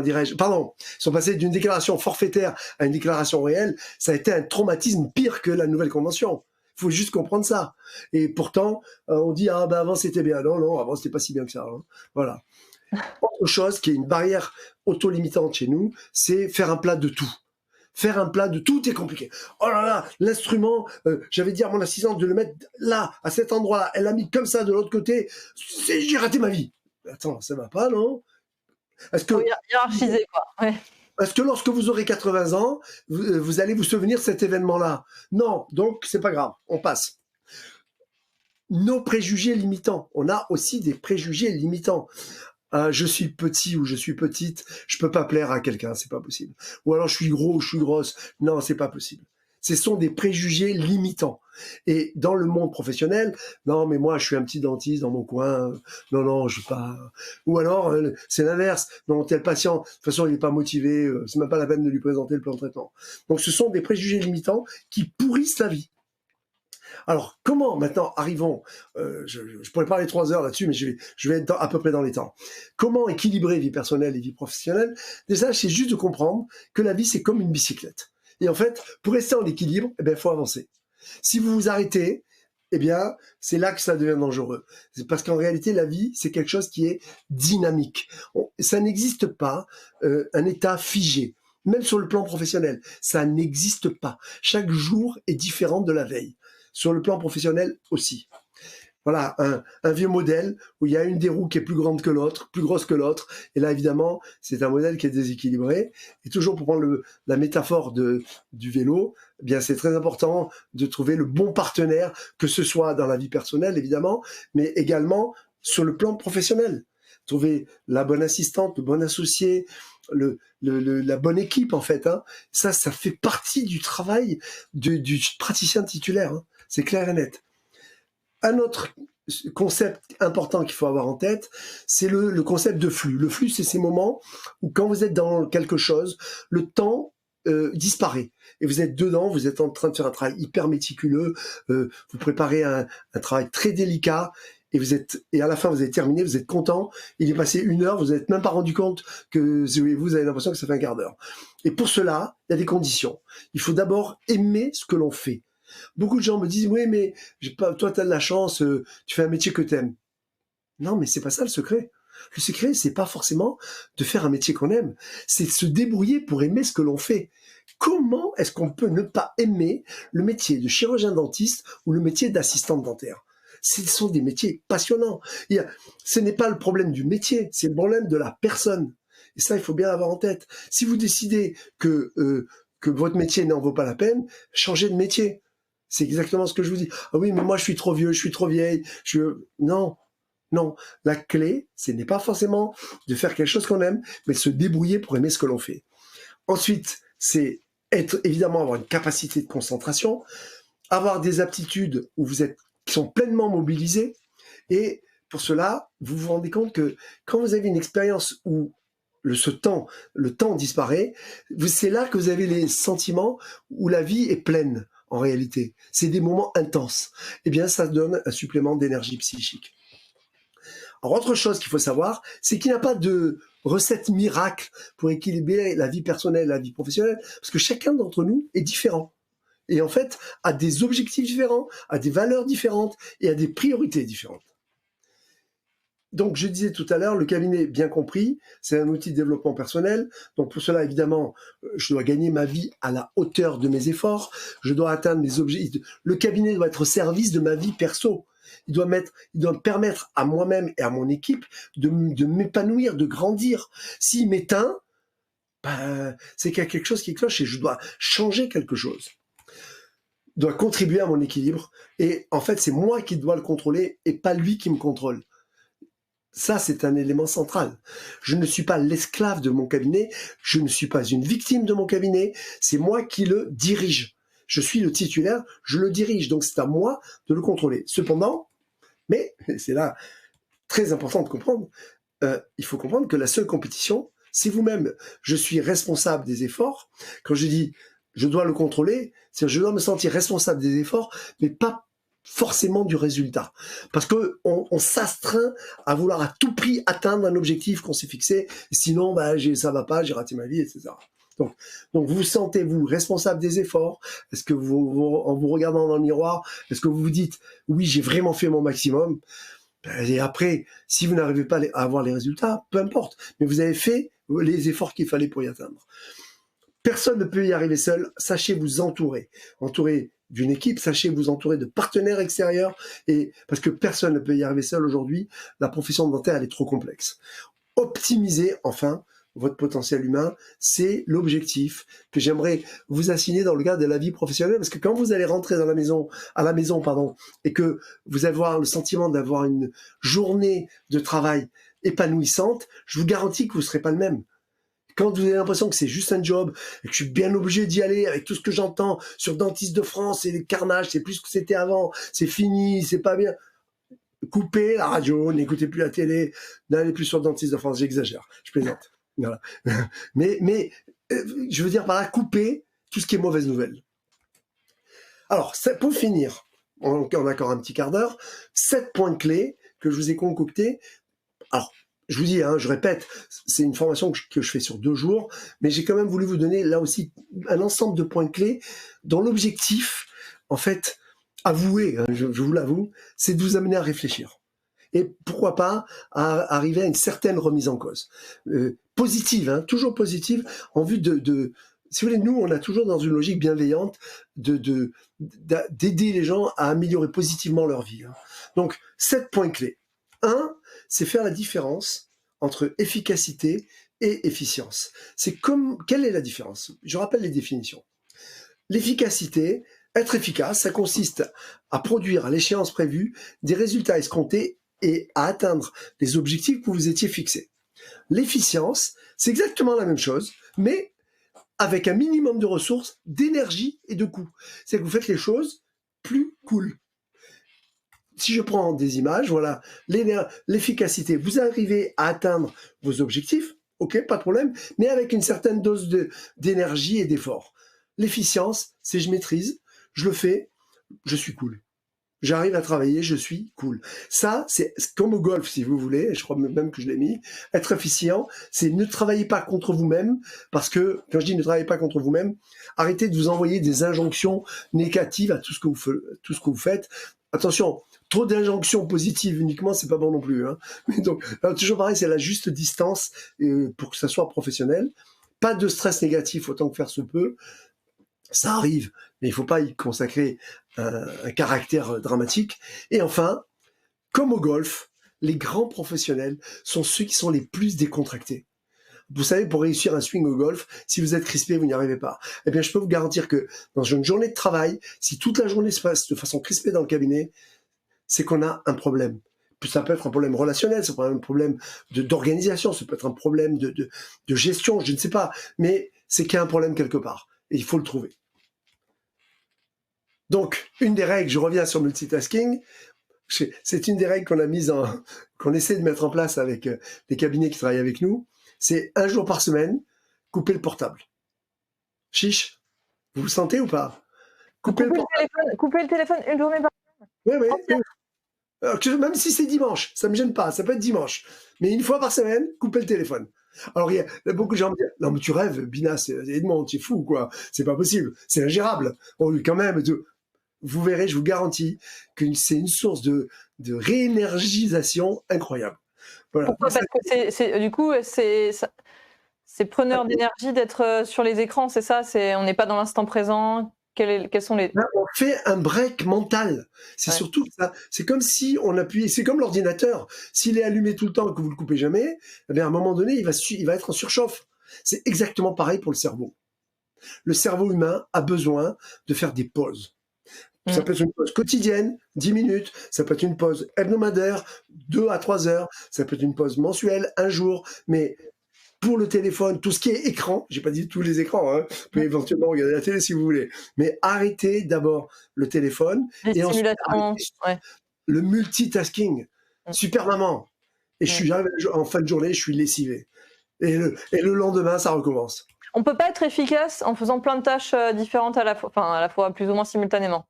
dirais-je, pardon, ils sont passés d'une déclaration forfaitaire à une déclaration réelle. Ça a été un traumatisme pire que la nouvelle convention. Il faut juste comprendre ça. Et pourtant, on dit, ah ben avant c'était bien. Non, non, avant c'était pas si bien que ça. Hein. Voilà. Autre chose qui est une barrière auto-limitante chez nous, c'est faire un plat de tout. Faire un plat de tout est compliqué. Oh là là, l'instrument, j'avais dit à mon assistante de le mettre là, à cet endroit-là. Elle l'a mis comme ça de l'autre côté. J'ai raté ma vie. Attends, ça va pas, non? Est-ce que hiérarchiser, quoi. Ouais. Est-ce que lorsque vous aurez 80 ans, vous allez vous souvenir de cet événement-là? Non, donc c'est pas grave, on passe. Nos préjugés limitants. On a aussi des préjugés limitants. Je suis petit ou je suis petite, je peux pas plaire à quelqu'un, c'est pas possible. Ou alors je suis gros ou je suis grosse, non, c'est pas possible. Ce sont des préjugés limitants. Et dans le monde professionnel, non, mais moi je suis un petit dentiste dans mon coin, non, non, je vais pas. Ou alors c'est l'inverse, non, tel patient, de toute façon il n'est pas motivé, c'est même pas la peine de lui présenter le plan de traitement. Donc ce sont des préjugés limitants qui pourrissent la vie. Alors, comment maintenant arrivons, je pourrais parler 3 heures là-dessus, mais je vais être à peu près dans les temps. Comment équilibrer vie personnelle et vie professionnelle? Déjà, c'est juste de comprendre que la vie, c'est comme une bicyclette. Et en fait, pour rester en équilibre, eh bien, il faut avancer. Si vous vous arrêtez, eh bien, c'est là que ça devient dangereux. C'est parce qu'en réalité, la vie, c'est quelque chose qui est dynamique. Ça n'existe pas un état figé. Même sur le plan professionnel, ça n'existe pas. Chaque jour est différent de la veille. Sur le plan professionnel aussi. Voilà, un vieux modèle où il y a une des roues qui est plus grande que l'autre, plus grosse que l'autre. Et là, évidemment, c'est un modèle qui est déséquilibré. Et toujours pour prendre la métaphore du vélo, eh bien, c'est très important de trouver le bon partenaire, que ce soit dans la vie personnelle, évidemment, mais également sur le plan professionnel. Trouver la bonne assistante, le bon associé, la bonne équipe, en fait. Hein. Ça fait partie du travail du praticien titulaire. Hein. C'est clair et net. Un autre concept important qu'il faut avoir en tête, c'est le concept de flux. Le flux, c'est ces moments où quand vous êtes dans quelque chose, le temps disparaît. Et vous êtes dedans, vous êtes en train de faire un travail hyper méticuleux, vous préparez un travail très délicat, et à la fin, vous avez terminé, vous êtes content, il est passé 1 heure, vous n'êtes même pas rendu compte que vous avez l'impression que ça fait un quart d'heure. Et pour cela, il y a des conditions. Il faut d'abord aimer ce que l'on fait. Beaucoup de gens me disent, oui, mais toi, tu as de la chance, tu fais un métier que tu aimes. Non, mais c'est pas ça le secret. Le secret, c'est pas forcément de faire un métier qu'on aime, c'est de se débrouiller pour aimer ce que l'on fait. Comment est-ce qu'on peut ne pas aimer le métier de chirurgien dentiste ou le métier d'assistante dentaire? Ce sont des métiers passionnants. Ce n'est pas le problème du métier, c'est le problème de la personne. Et ça, il faut bien l'avoir en tête. Si vous décidez que votre métier n'en vaut pas la peine, changez de métier. C'est exactement ce que je vous dis. Ah oui, mais moi je suis trop vieux, je suis trop vieille. Non, non. La clé, ce n'est pas forcément de faire quelque chose qu'on aime, mais de se débrouiller pour aimer ce que l'on fait. Ensuite, c'est évidemment avoir une capacité de concentration, avoir des aptitudes qui sont pleinement mobilisées. Et pour cela, vous vous rendez compte que quand vous avez une expérience où le temps disparaît, c'est là que vous avez les sentiments où la vie est pleine. En réalité, c'est des moments intenses. Eh bien, ça donne un supplément d'énergie psychique. Alors, autre chose qu'il faut savoir, c'est qu'il n'y a pas de recette miracle pour équilibrer la vie personnelle et la vie professionnelle, parce que chacun d'entre nous est différent. Et en fait, a des objectifs différents, a des valeurs différentes et a des priorités différentes. Donc, je disais tout à l'heure, le cabinet, bien compris, c'est un outil de développement personnel. Donc, pour cela, évidemment, je dois gagner ma vie à la hauteur de mes efforts. Je dois atteindre mes objectifs. Le cabinet doit être au service de ma vie perso. Il doit me permettre à moi-même et à mon équipe de m'épanouir, de grandir. S'il m'éteint, c'est qu'il y a quelque chose qui cloche et je dois changer quelque chose. Je dois contribuer à mon équilibre. Et en fait, c'est moi qui dois le contrôler et pas lui qui me contrôle. Ça, c'est un élément central. Je ne suis pas l'esclave de mon cabinet, je ne suis pas une victime de mon cabinet, c'est moi qui le dirige. Je suis le titulaire, je le dirige, donc c'est à moi de le contrôler. Cependant, mais c'est là très important de comprendre, il faut comprendre que la seule compétition, si vous-même, je suis responsable des efforts, quand je dis je dois le contrôler, c'est-à-dire je dois me sentir responsable des efforts, mais pas forcément du résultat. Parce que on s'astreint à vouloir à tout prix atteindre un objectif qu'on s'est fixé, sinon ça va pas, j'ai raté ma vie, etc. Donc vous sentez-vous responsable des efforts? Est-ce que en vous regardant dans le miroir, est-ce que vous vous dites oui, j'ai vraiment fait mon maximum? Et après, si vous n'arrivez pas à avoir les résultats, peu importe, mais vous avez fait les efforts qu'il fallait pour y atteindre. Personne ne peut y arriver seul. Sachez vous entourer d'une équipe, sachez vous entourer de partenaires extérieurs, et parce que personne ne peut y arriver seul aujourd'hui. La profession de dentaire, elle est trop complexe. Optimisez enfin votre potentiel humain, c'est l'objectif que j'aimerais vous assigner dans le cadre de la vie professionnelle, parce que quand vous allez rentrer à la maison, et que vous allez avoir le sentiment d'avoir une journée de travail épanouissante, je vous garantis que vous ne serez pas le même. Quand vous avez l'impression que c'est juste un job et que je suis bien obligé d'y aller avec tout ce que j'entends sur Dentistes de France et les carnages, c'est plus ce que c'était avant, c'est fini, c'est pas bien. Coupez la radio, n'écoutez plus la télé, n'allez plus sur Dentistes de France, j'exagère, je plaisante. Voilà. Mais je veux dire par là, coupez tout ce qui est mauvaise nouvelle. Alors, pour finir, on a encore un petit quart d'heure, 7 points clés que je vous ai concoctés. Alors, je vous dis, je répète, c'est une formation que je fais sur 2 jours, mais j'ai quand même voulu vous donner là aussi un ensemble de points clés dont l'objectif, en fait, avoué, je vous l'avoue, c'est de vous amener à réfléchir. Et pourquoi pas à arriver à une certaine remise en cause. Positive, toujours positive, en vue de si vous voulez, nous, on a toujours dans une logique bienveillante d'aider les gens à améliorer positivement leur vie. Donc, 7 points clés. 1, c'est faire la différence entre efficacité et efficience. Quelle est la différence? Je rappelle les définitions. L'efficacité, être efficace, ça consiste à produire à l'échéance prévue des résultats escomptés et à atteindre les objectifs que vous vous étiez fixés. L'efficience, c'est exactement la même chose, mais avec un minimum de ressources, d'énergie et de coûts. C'est que vous faites les choses plus cool. Si je prends des images, voilà, l'efficacité, vous arrivez à atteindre vos objectifs, ok, pas de problème, mais avec une certaine dose d'énergie et d'effort. L'efficience, c'est je maîtrise, je le fais, je suis cool. J'arrive à travailler, je suis cool. Ça, c'est comme au golf, si vous voulez, je crois même que je l'ai mis. Être efficient, c'est ne travaillez pas contre vous-même, parce que, quand je dis ne travaillez pas contre vous-même, arrêtez de vous envoyer des injonctions négatives à tout ce que vous faites. Attention, trop d'injonctions positives uniquement, c'est pas bon non plus. Mais donc, toujours pareil, c'est la juste distance pour que ça soit professionnel. Pas de stress négatif autant que faire se peut. Ça arrive, mais il ne faut pas y consacrer un caractère dramatique. Et enfin, comme au golf, les grands professionnels sont ceux qui sont les plus décontractés. Vous savez, pour réussir un swing au golf, si vous êtes crispé, vous n'y arrivez pas. Eh bien, je peux vous garantir que dans une journée de travail, si toute la journée se passe de façon crispée dans le cabinet, c'est qu'on a un problème. Ça peut être un problème relationnel, ça peut être un problème d'organisation, ça peut être un problème de gestion, je ne sais pas. Mais c'est qu'il y a un problème quelque part. Et il faut le trouver. Donc, une des règles, je reviens sur multitasking, c'est une des règles qu'on essaie de mettre en place avec les cabinets qui travaillent avec nous, c'est 1 jour par semaine, couper le portable. Chiche, vous le sentez ou pas? Couper le téléphone 1 journée par semaine. Oui. Alors, même si c'est dimanche, ça me gêne pas, ça peut être dimanche. Mais 1 fois par semaine, couper le téléphone. Alors, il y a beaucoup de gens qui disent « Non, mais tu rêves, Binas, Edmond, tu es fou, quoi. C'est pas possible, c'est ingérable. » Bon, quand même, vous verrez, je vous garantis que c'est une source de réénergisation incroyable. Voilà. Pourquoi? Parce que du coup, c'est preneur d'énergie d'être sur les écrans, c'est ça? On n'est pas dans l'instant présent. Quels sont les... On fait un break mental. C'est surtout ça. C'est comme si on appuyait. C'est comme l'ordinateur. S'il est allumé tout le temps et que vous le coupez jamais, eh bien à un moment donné, il va être en surchauffe. C'est exactement pareil pour le cerveau. Le cerveau humain a besoin de faire des pauses. Ça peut être une pause quotidienne, 10 minutes. Ça peut être une pause hebdomadaire, 2 à 3 heures. Ça peut être une pause mensuelle, 1 jour. Mais pour le téléphone, tout ce qui est écran, j'ai pas dit tous les écrans, vous pouvez éventuellement regarder la télé si vous voulez, mais arrêtez d'abord le téléphone et ensuite le multitasking. Super maman. Et j'arrive en fin de journée, je suis lessivé. Et le lendemain, ça recommence. On peut pas être efficace en faisant plein de tâches différentes à la fois, enfin à la fois plus ou moins simultanément.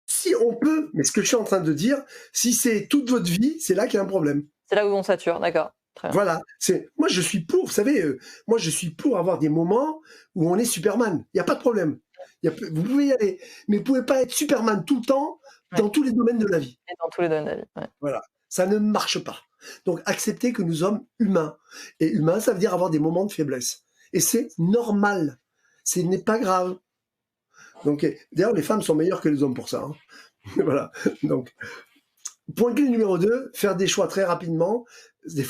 Si on peut, mais ce que je suis en train de dire, si c'est toute votre vie, c'est là qu'il y a un problème. C'est là où on sature, d'accord. Très bien. Voilà. Moi, je suis pour, vous savez, moi, je suis pour avoir des moments où on est Superman. Il n'y a pas de problème. Vous pouvez y aller, mais vous ne pouvez pas être Superman tout le temps dans tous les domaines de la vie. Et dans tous les domaines de la vie. Ouais. Voilà. Ça ne marche pas. Donc, acceptez que nous sommes humains. Et humain, ça veut dire avoir des moments de faiblesse. Et c'est normal. Ce n'est pas grave. Donc, d'ailleurs, les femmes sont meilleures que les hommes pour ça. Hein. Voilà. Donc, point clé numéro 2, faire des choix très rapidement, les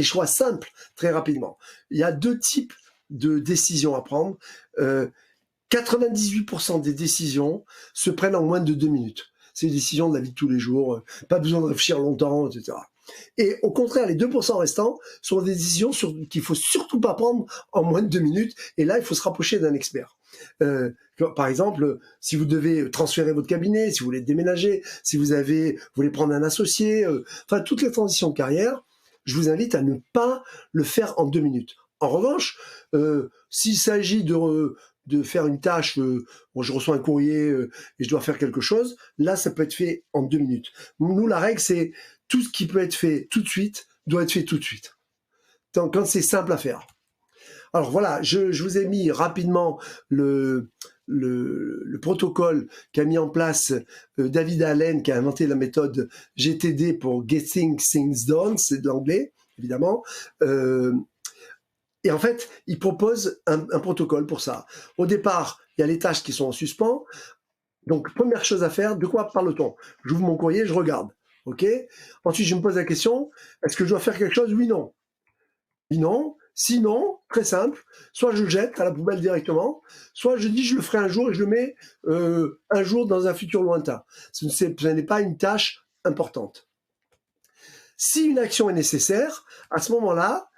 choix simples très rapidement. Il y a 2 types de décisions à prendre. 98% des décisions se prennent en moins de 2 minutes. C'est des décisions de la vie de tous les jours, pas besoin de réfléchir longtemps, etc. Et au contraire, les 2% restants sont des décisions qu'il faut surtout pas prendre en moins de 2 minutes. Et là, il faut se rapprocher d'un expert. Par exemple, si vous devez transférer votre cabinet, si vous voulez déménager, si vous voulez prendre un associé, enfin toutes les transitions de carrière, je vous invite à ne pas le faire en 2 minutes. En revanche, s'il s'agit de faire une tâche, je reçois un courrier et je dois faire quelque chose, là ça peut être fait en 2 minutes. Nous, la règle, c'est tout ce qui peut être fait tout de suite doit être fait tout de suite. Quand c'est simple à faire. Alors voilà, je vous ai mis rapidement le protocole qu'a mis en place David Allen, qui a inventé la méthode GTD pour Getting Things Done, c'est de l'anglais, évidemment. Et en fait, il propose un protocole pour ça. Au départ, il y a les tâches qui sont en suspens. Donc, première chose à faire, de quoi parle-t-on? J'ouvre mon courrier, je regarde. OK? Ensuite, je me pose la question, est-ce que je dois faire quelque chose? Oui, non. Oui, non. Sinon, très simple, soit je le jette à la poubelle directement, soit je dis je le ferai un jour et je le mets un jour dans un futur lointain. Ce n'est pas une tâche importante. Si une action est nécessaire, à ce moment-là,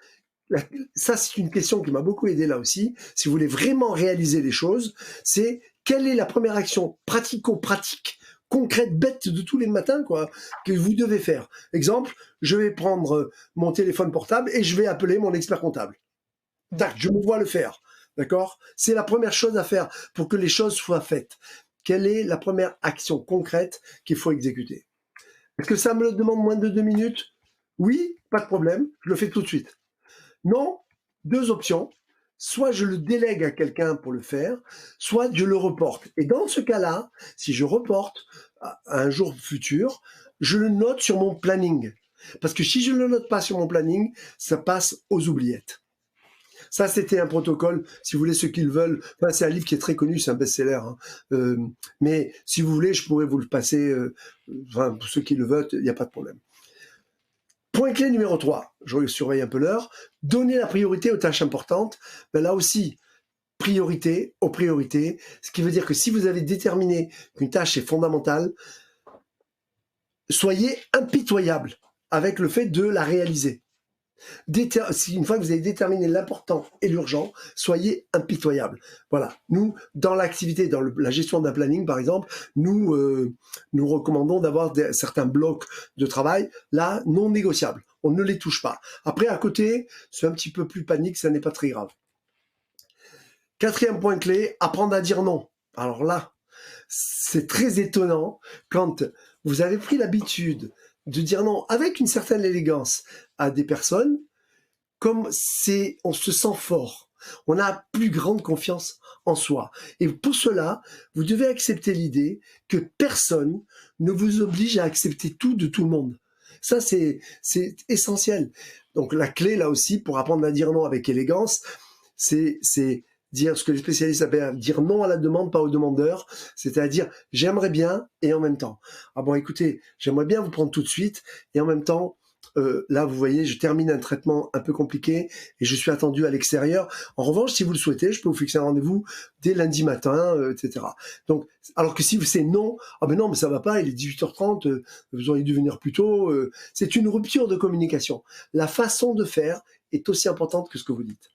ça c'est une question qui m'a beaucoup aidé là aussi, si vous voulez vraiment réaliser les choses, c'est quelle est la première action pratico-pratique, concrète, bête de tous les matins, quoi, que vous devez faire. Exemple, je vais prendre mon téléphone portable et je vais appeler mon expert comptable. Tac, je me vois le faire. D'accord? C'est la première chose à faire pour que les choses soient faites. Quelle est la première action concrète qu'il faut exécuter? Est-ce que ça me demande moins de 2 minutes? Oui, pas de problème, je le fais tout de suite. Non, 2 options. Soit je le délègue à quelqu'un pour le faire, soit je le reporte. Et dans ce cas-là, si je reporte à un jour futur, je le note sur mon planning. Parce que si je ne le note pas sur mon planning, ça passe aux oubliettes. Ça, c'était un protocole, si vous voulez, ceux qui le veulent. Enfin, c'est un livre qui est très connu, c'est un best-seller. Hein. Mais si vous voulez, je pourrais vous le passer. Pour ceux qui le veulent, il n'y a pas de problème. Point clé numéro 3, je surveille un peu l'heure, donner la priorité aux tâches importantes. Ben là aussi, priorité aux priorités, ce qui veut dire que si vous avez déterminé qu'une tâche est fondamentale, soyez impitoyable avec le fait de la réaliser. Une fois que vous avez déterminé l'important et l'urgent, soyez impitoyable. Voilà. Nous, dans l'activité, dans la gestion d'un planning, par exemple, nous recommandons d'avoir certains blocs de travail, là, non négociables. On ne les touche pas. Après, à côté, c'est un petit peu plus panique, ça n'est pas très grave. 4e point clé, apprendre à dire non. Alors là, c'est très étonnant quand vous avez pris l'habitude de dire non avec une certaine élégance à des personnes, comme on se sent fort, on a plus grande confiance en soi. Et pour cela, vous devez accepter l'idée que personne ne vous oblige à accepter tout de tout le monde. Ça, c'est essentiel. Donc la clé, là aussi, pour apprendre à dire non avec élégance, c'est dire ce que les spécialistes appellent dire non à la demande, pas au demandeur, c'est-à-dire j'aimerais bien et en même temps. Ah bon, écoutez, j'aimerais bien vous prendre tout de suite et en même temps, là, vous voyez, je termine un traitement un peu compliqué et je suis attendu à l'extérieur. En revanche, si vous le souhaitez, je peux vous fixer un rendez-vous dès lundi matin, etc. Donc, alors que si c'est non, ah ben non, mais ça va pas, il est 18h30, vous auriez dû venir plus tôt. C'est une rupture de communication. La façon de faire est aussi importante que ce que vous dites.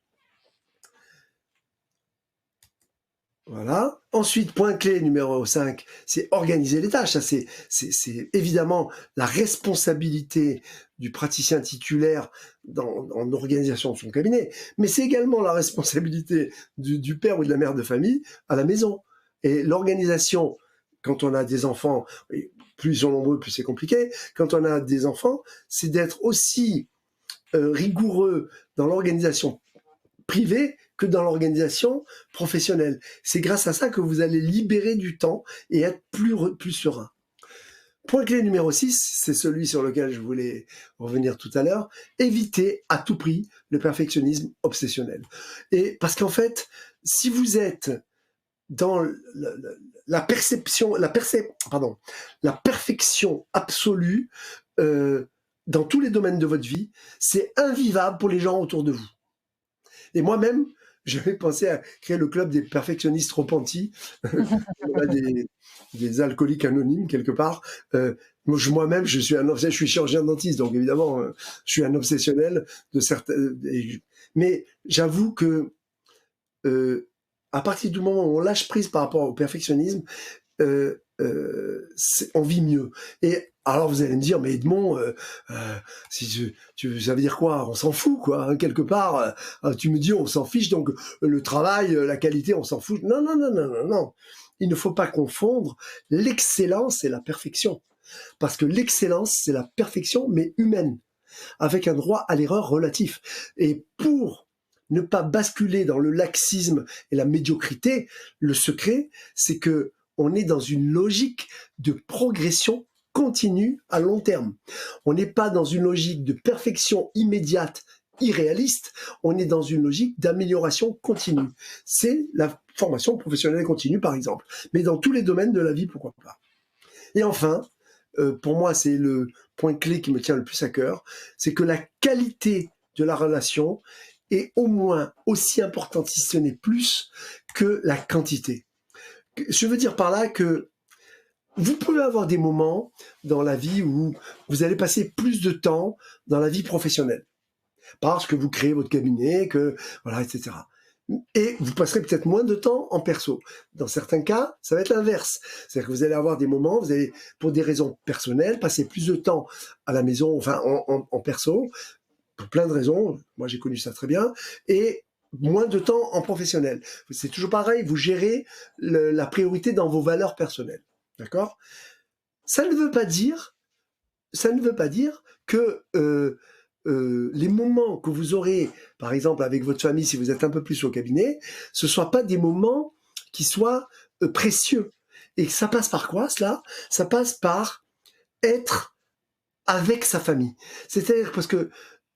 Voilà. Ensuite, point clé numéro 5, c'est organiser les tâches. Ça, c'est évidemment la responsabilité du praticien titulaire en organisation de son cabinet, mais c'est également la responsabilité du père ou de la mère de famille à la maison. Et l'organisation, quand on a des enfants, plus ils sont nombreux, plus c'est compliqué. Quand on a des enfants, c'est d'être aussi rigoureux dans l'organisation privée que dans l'organisation professionnelle. C'est grâce à ça que vous allez libérer du temps et être plus serein. Point clé numéro 6, c'est celui sur lequel je voulais revenir tout à l'heure, éviter à tout prix le perfectionnisme obsessionnel. Et parce qu'en fait, si vous êtes dans la perfection absolue dans tous les domaines de votre vie, c'est invivable pour les gens autour de vous. Et moi-même, j'avais pensé à créer le club des perfectionnistes repentis. On a des alcooliques anonymes quelque part. Moi-même, je suis chirurgien dentiste, donc évidemment, je suis un obsessionnel de certains. Mais j'avoue que à partir du moment où on lâche prise par rapport au perfectionnisme, on vit mieux. Et alors vous allez me dire, mais Edmond, ça veut dire quoi? On s'en fout, quoi. Hein, quelque part, tu me dis, on s'en fiche, donc le travail, la qualité, on s'en fout. Non, non, non, non, non, non. Il ne faut pas confondre l'excellence et la perfection. Parce que l'excellence, c'est la perfection, mais humaine, avec un droit à l'erreur relatif. Et pour ne pas basculer dans le laxisme et la médiocrité, le secret, c'est que on est dans une logique de progression continue à long terme. On n'est pas dans une logique de perfection immédiate, irréaliste, on est dans une logique d'amélioration continue. C'est la formation professionnelle continue, par exemple, mais dans tous les domaines de la vie, pourquoi pas. Et enfin, pour moi, c'est le point clé qui me tient le plus à cœur, c'est que la qualité de la relation est au moins aussi importante, si ce n'est plus, que la quantité. Je veux dire par là que vous pouvez avoir des moments dans la vie où vous allez passer plus de temps dans la vie professionnelle parce que vous créez votre cabinet, voilà, etc. Et vous passerez peut-être moins de temps en perso. Dans certains cas, ça va être l'inverse. C'est-à-dire que vous allez avoir des moments, vous allez, pour des raisons personnelles, passer plus de temps à la maison, enfin en perso, pour plein de raisons. Moi, j'ai connu ça très bien. Et moins de temps en professionnel. C'est toujours pareil, vous gérez la priorité dans vos valeurs personnelles. D'accord ? Ça ne veut pas dire que les moments que vous aurez, par exemple avec votre famille, si vous êtes un peu plus au cabinet, ce ne soient pas des moments qui soient précieux. Et ça passe par quoi, cela ? Ça passe par être avec sa famille. C'est-à-dire parce que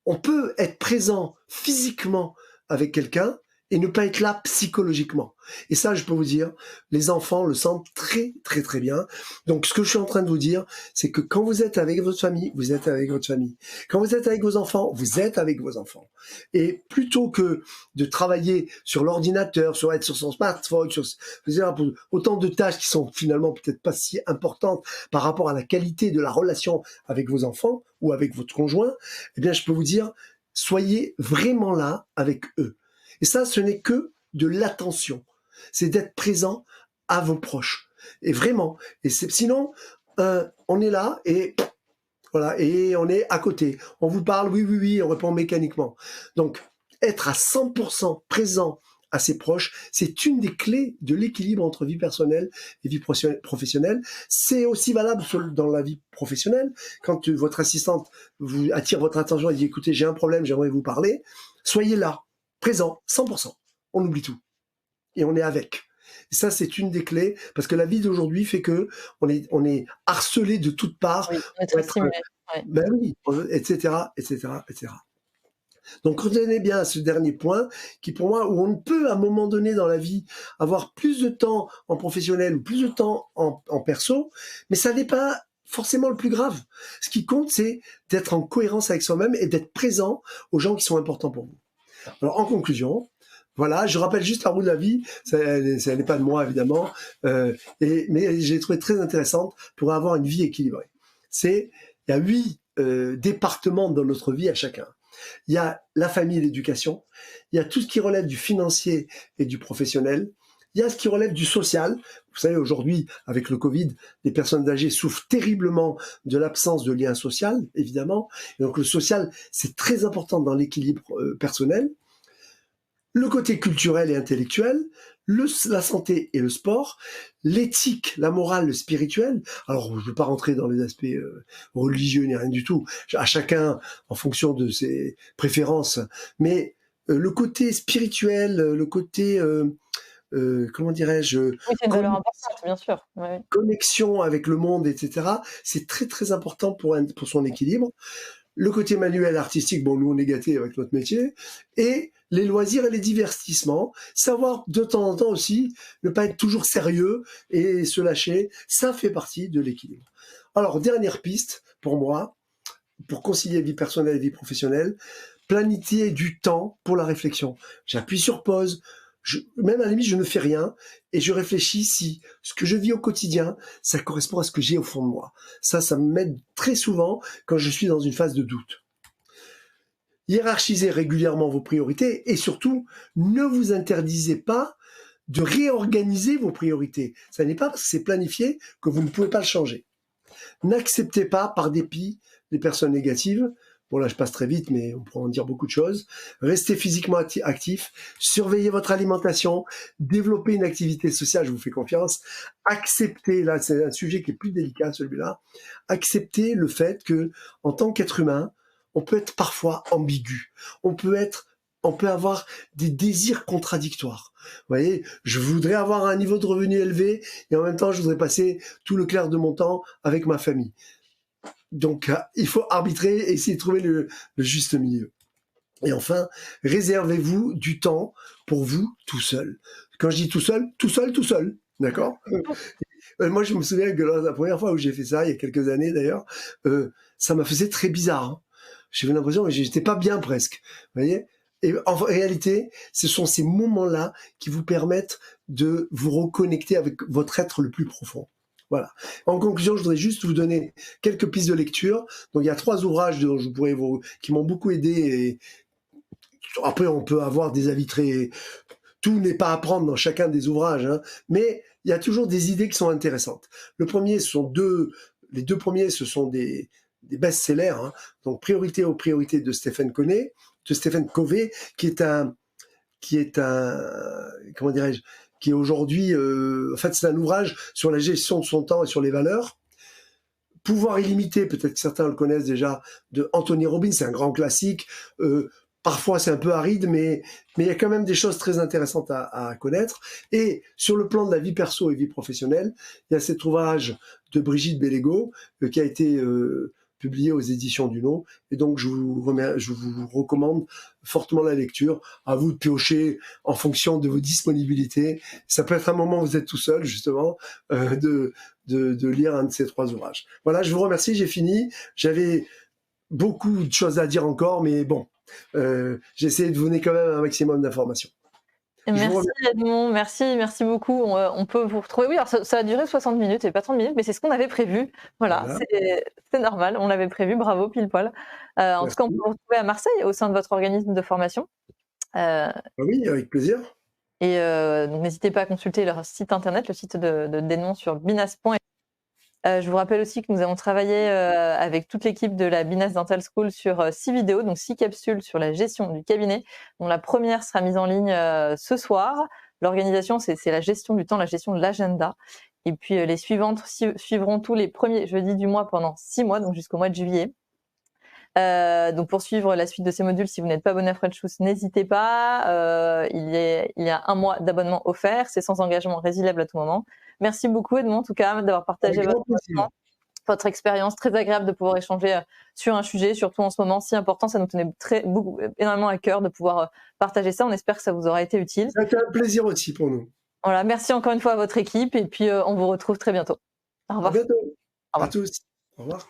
on peut être présent physiquement avec quelqu'un et ne pas être là psychologiquement. Et ça, je peux vous dire, les enfants le sentent très, très, très bien. Donc, ce que je suis en train de vous dire, c'est que quand vous êtes avec votre famille, vous êtes avec votre famille. Quand vous êtes avec vos enfants, vous êtes avec vos enfants. Et plutôt que de travailler sur l'ordinateur, être sur son smartphone, pour autant de tâches qui sont finalement peut-être pas si importantes par rapport à la qualité de la relation avec vos enfants ou avec votre conjoint, eh bien, je peux vous dire, soyez vraiment là avec eux. Et ça, ce n'est que de l'attention. C'est d'être présent à vos proches. Et vraiment. Et sinon, on est là et voilà, et on est à côté. On vous parle, oui, oui, oui, on répond mécaniquement. Donc, être à 100% présent à ses proches, c'est une des clés de l'équilibre entre vie personnelle et vie professionnelle. C'est aussi valable dans la vie professionnelle. Quand votre assistante vous attire votre attention et dit, écoutez, j'ai un problème, j'aimerais vous parler, soyez là, présent, 100%. On oublie tout. Et on est avec. Et ça, c'est une des clés, parce que la vie d'aujourd'hui fait que on est harcelé de toutes parts. Oui, Ben oui, etc., etc., etc. Donc, retenez bien ce dernier point, qui pour moi, où on peut, à un moment donné dans la vie, avoir plus de temps en professionnel ou plus de temps en perso, mais ça n'est pas forcément le plus grave. Ce qui compte, c'est d'être en cohérence avec soi-même et d'être présent aux gens qui sont importants pour vous. Alors, en conclusion, voilà, je rappelle juste la roue de la vie, ça n'est pas de moi évidemment, mais j'ai trouvé très intéressante pour avoir une vie équilibrée. Il y a 8 départements dans notre vie à chacun. Il y a la famille et l'éducation, il y a tout ce qui relève du financier et du professionnel, Il y a ce qui relève du social. Vous savez, aujourd'hui, avec le Covid, les personnes âgées souffrent terriblement de l'absence de lien social, évidemment. Et donc le social, c'est très important dans l'équilibre personnel. Le côté culturel et intellectuel, la santé et le sport, l'éthique, la morale, le spirituel. Alors, je ne veux pas rentrer dans les aspects religieux ni rien du tout, à chacun en fonction de ses préférences, mais le côté spirituel, le côté, comment dirais-je, oui, c'est une valeur importante, bien sûr. Ouais. Connexion avec le monde, etc., c'est très très important pour son équilibre. Le côté manuel, artistique, bon, nous on est gâtés avec notre métier, et les loisirs et les divertissements, savoir de temps en temps aussi ne pas être toujours sérieux et se lâcher, ça fait partie de l'équilibre. Alors, dernière piste pour moi, pour concilier vie personnelle et vie professionnelle, planifier du temps pour la réflexion. J'appuie sur pause, même à la limite je ne fais rien et je réfléchis si ce que je vis au quotidien, ça correspond à ce que j'ai au fond de moi. Ça m'aide très souvent quand je suis dans une phase de doute. Hiérarchisez régulièrement vos priorités et surtout, ne vous interdisez pas de réorganiser vos priorités. Ça n'est pas parce que c'est planifié que vous ne pouvez pas le changer. N'acceptez pas, par dépit, les personnes négatives. Bon, là, je passe très vite, mais on pourra en dire beaucoup de choses. Restez physiquement actif, surveillez votre alimentation, développez une activité sociale, je vous fais confiance. Acceptez, là, c'est un sujet qui est plus délicat, celui-là. Acceptez le fait que, en tant qu'être humain, on peut être parfois ambigu. On peut avoir des désirs contradictoires. Vous voyez, je voudrais avoir un niveau de revenu élevé et en même temps, je voudrais passer tout le clair de mon temps avec ma famille. Donc, il faut arbitrer et essayer de trouver le juste milieu. Et enfin, réservez-vous du temps pour vous tout seul. Quand je dis tout seul, d'accord ? Moi, je me souviens que la première fois où j'ai fait ça, il y a quelques années d'ailleurs, ça m'a fait très bizarre. Hein. J'avais l'impression que j'étais pas bien presque. Vous voyez ? Et en réalité, ce sont ces moments-là qui vous permettent de vous reconnecter avec votre être le plus profond. Voilà. En conclusion, je voudrais juste vous donner quelques pistes de lecture. Donc, il y a 3 ouvrages dont qui m'ont beaucoup aidé. Et après, on peut avoir des avis très... Tout n'est pas à prendre dans chacun des ouvrages, hein, mais il y a toujours des idées qui sont intéressantes. Les deux premiers, ce sont des best-sellers. Hein. Donc, Priorité aux priorités de Stephen Covey, qui est un, comment dirais-je, qui est aujourd'hui, en fait, c'est un ouvrage sur la gestion de son temps et sur les valeurs. Pouvoir illimité, peut-être que certains le connaissent déjà, de Anthony Robbins, c'est un grand classique. Parfois, c'est un peu aride, mais il y a quand même des choses très intéressantes à connaître. Et sur le plan de la vie perso et vie professionnelle, il y a cet ouvrage de Brigitte Bellego qui a été publié aux éditions du Nom. Et donc, je vous recommande fortement la lecture. À vous de piocher en fonction de vos disponibilités. Ça peut être un moment où vous êtes tout seul, justement, de lire un de ces 3 ouvrages. Voilà, je vous remercie, j'ai fini. J'avais beaucoup de choses à dire encore, mais bon, j'ai essayé de vous donner quand même un maximum d'informations. Merci Edmond, merci beaucoup. On peut vous retrouver. Oui, alors ça a duré 60 minutes et pas 30 minutes, mais c'est ce qu'on avait prévu. Voilà. C'est normal, on l'avait prévu, bravo, pile poil. En tout cas, on peut vous retrouver à Marseille au sein de votre organisme de formation. Oui, avec plaisir. Et donc n'hésitez pas à consulter leur site internet, le site d'Edmond sur binas.fr. Je vous rappelle aussi que nous avons travaillé avec toute l'équipe de la Binas Dental School sur 6 vidéos, donc 6 capsules sur la gestion du cabinet, dont la première sera mise en ligne ce soir. L'organisation, c'est la gestion du temps, la gestion de l'agenda. Et puis les suivantes suivront tous les premiers jeudis du mois pendant 6 mois, donc jusqu'au mois de juillet. Donc pour suivre la suite de ces modules, si vous n'êtes pas abonné à French Shoes, n'hésitez pas. Il y a 1 mois d'abonnement offert, c'est sans engagement, résiliable à tout moment. Merci beaucoup Edmond en tout cas d'avoir partagé votre expérience, très agréable de pouvoir échanger sur un sujet, surtout en ce moment si important. Ça nous tenait énormément à cœur de pouvoir partager ça. On espère que ça vous aura été utile. Ça a été un plaisir aussi pour nous. Voilà, merci encore une fois à votre équipe et puis on vous retrouve très bientôt. Au revoir. À bientôt. Au revoir. À tous. Au revoir.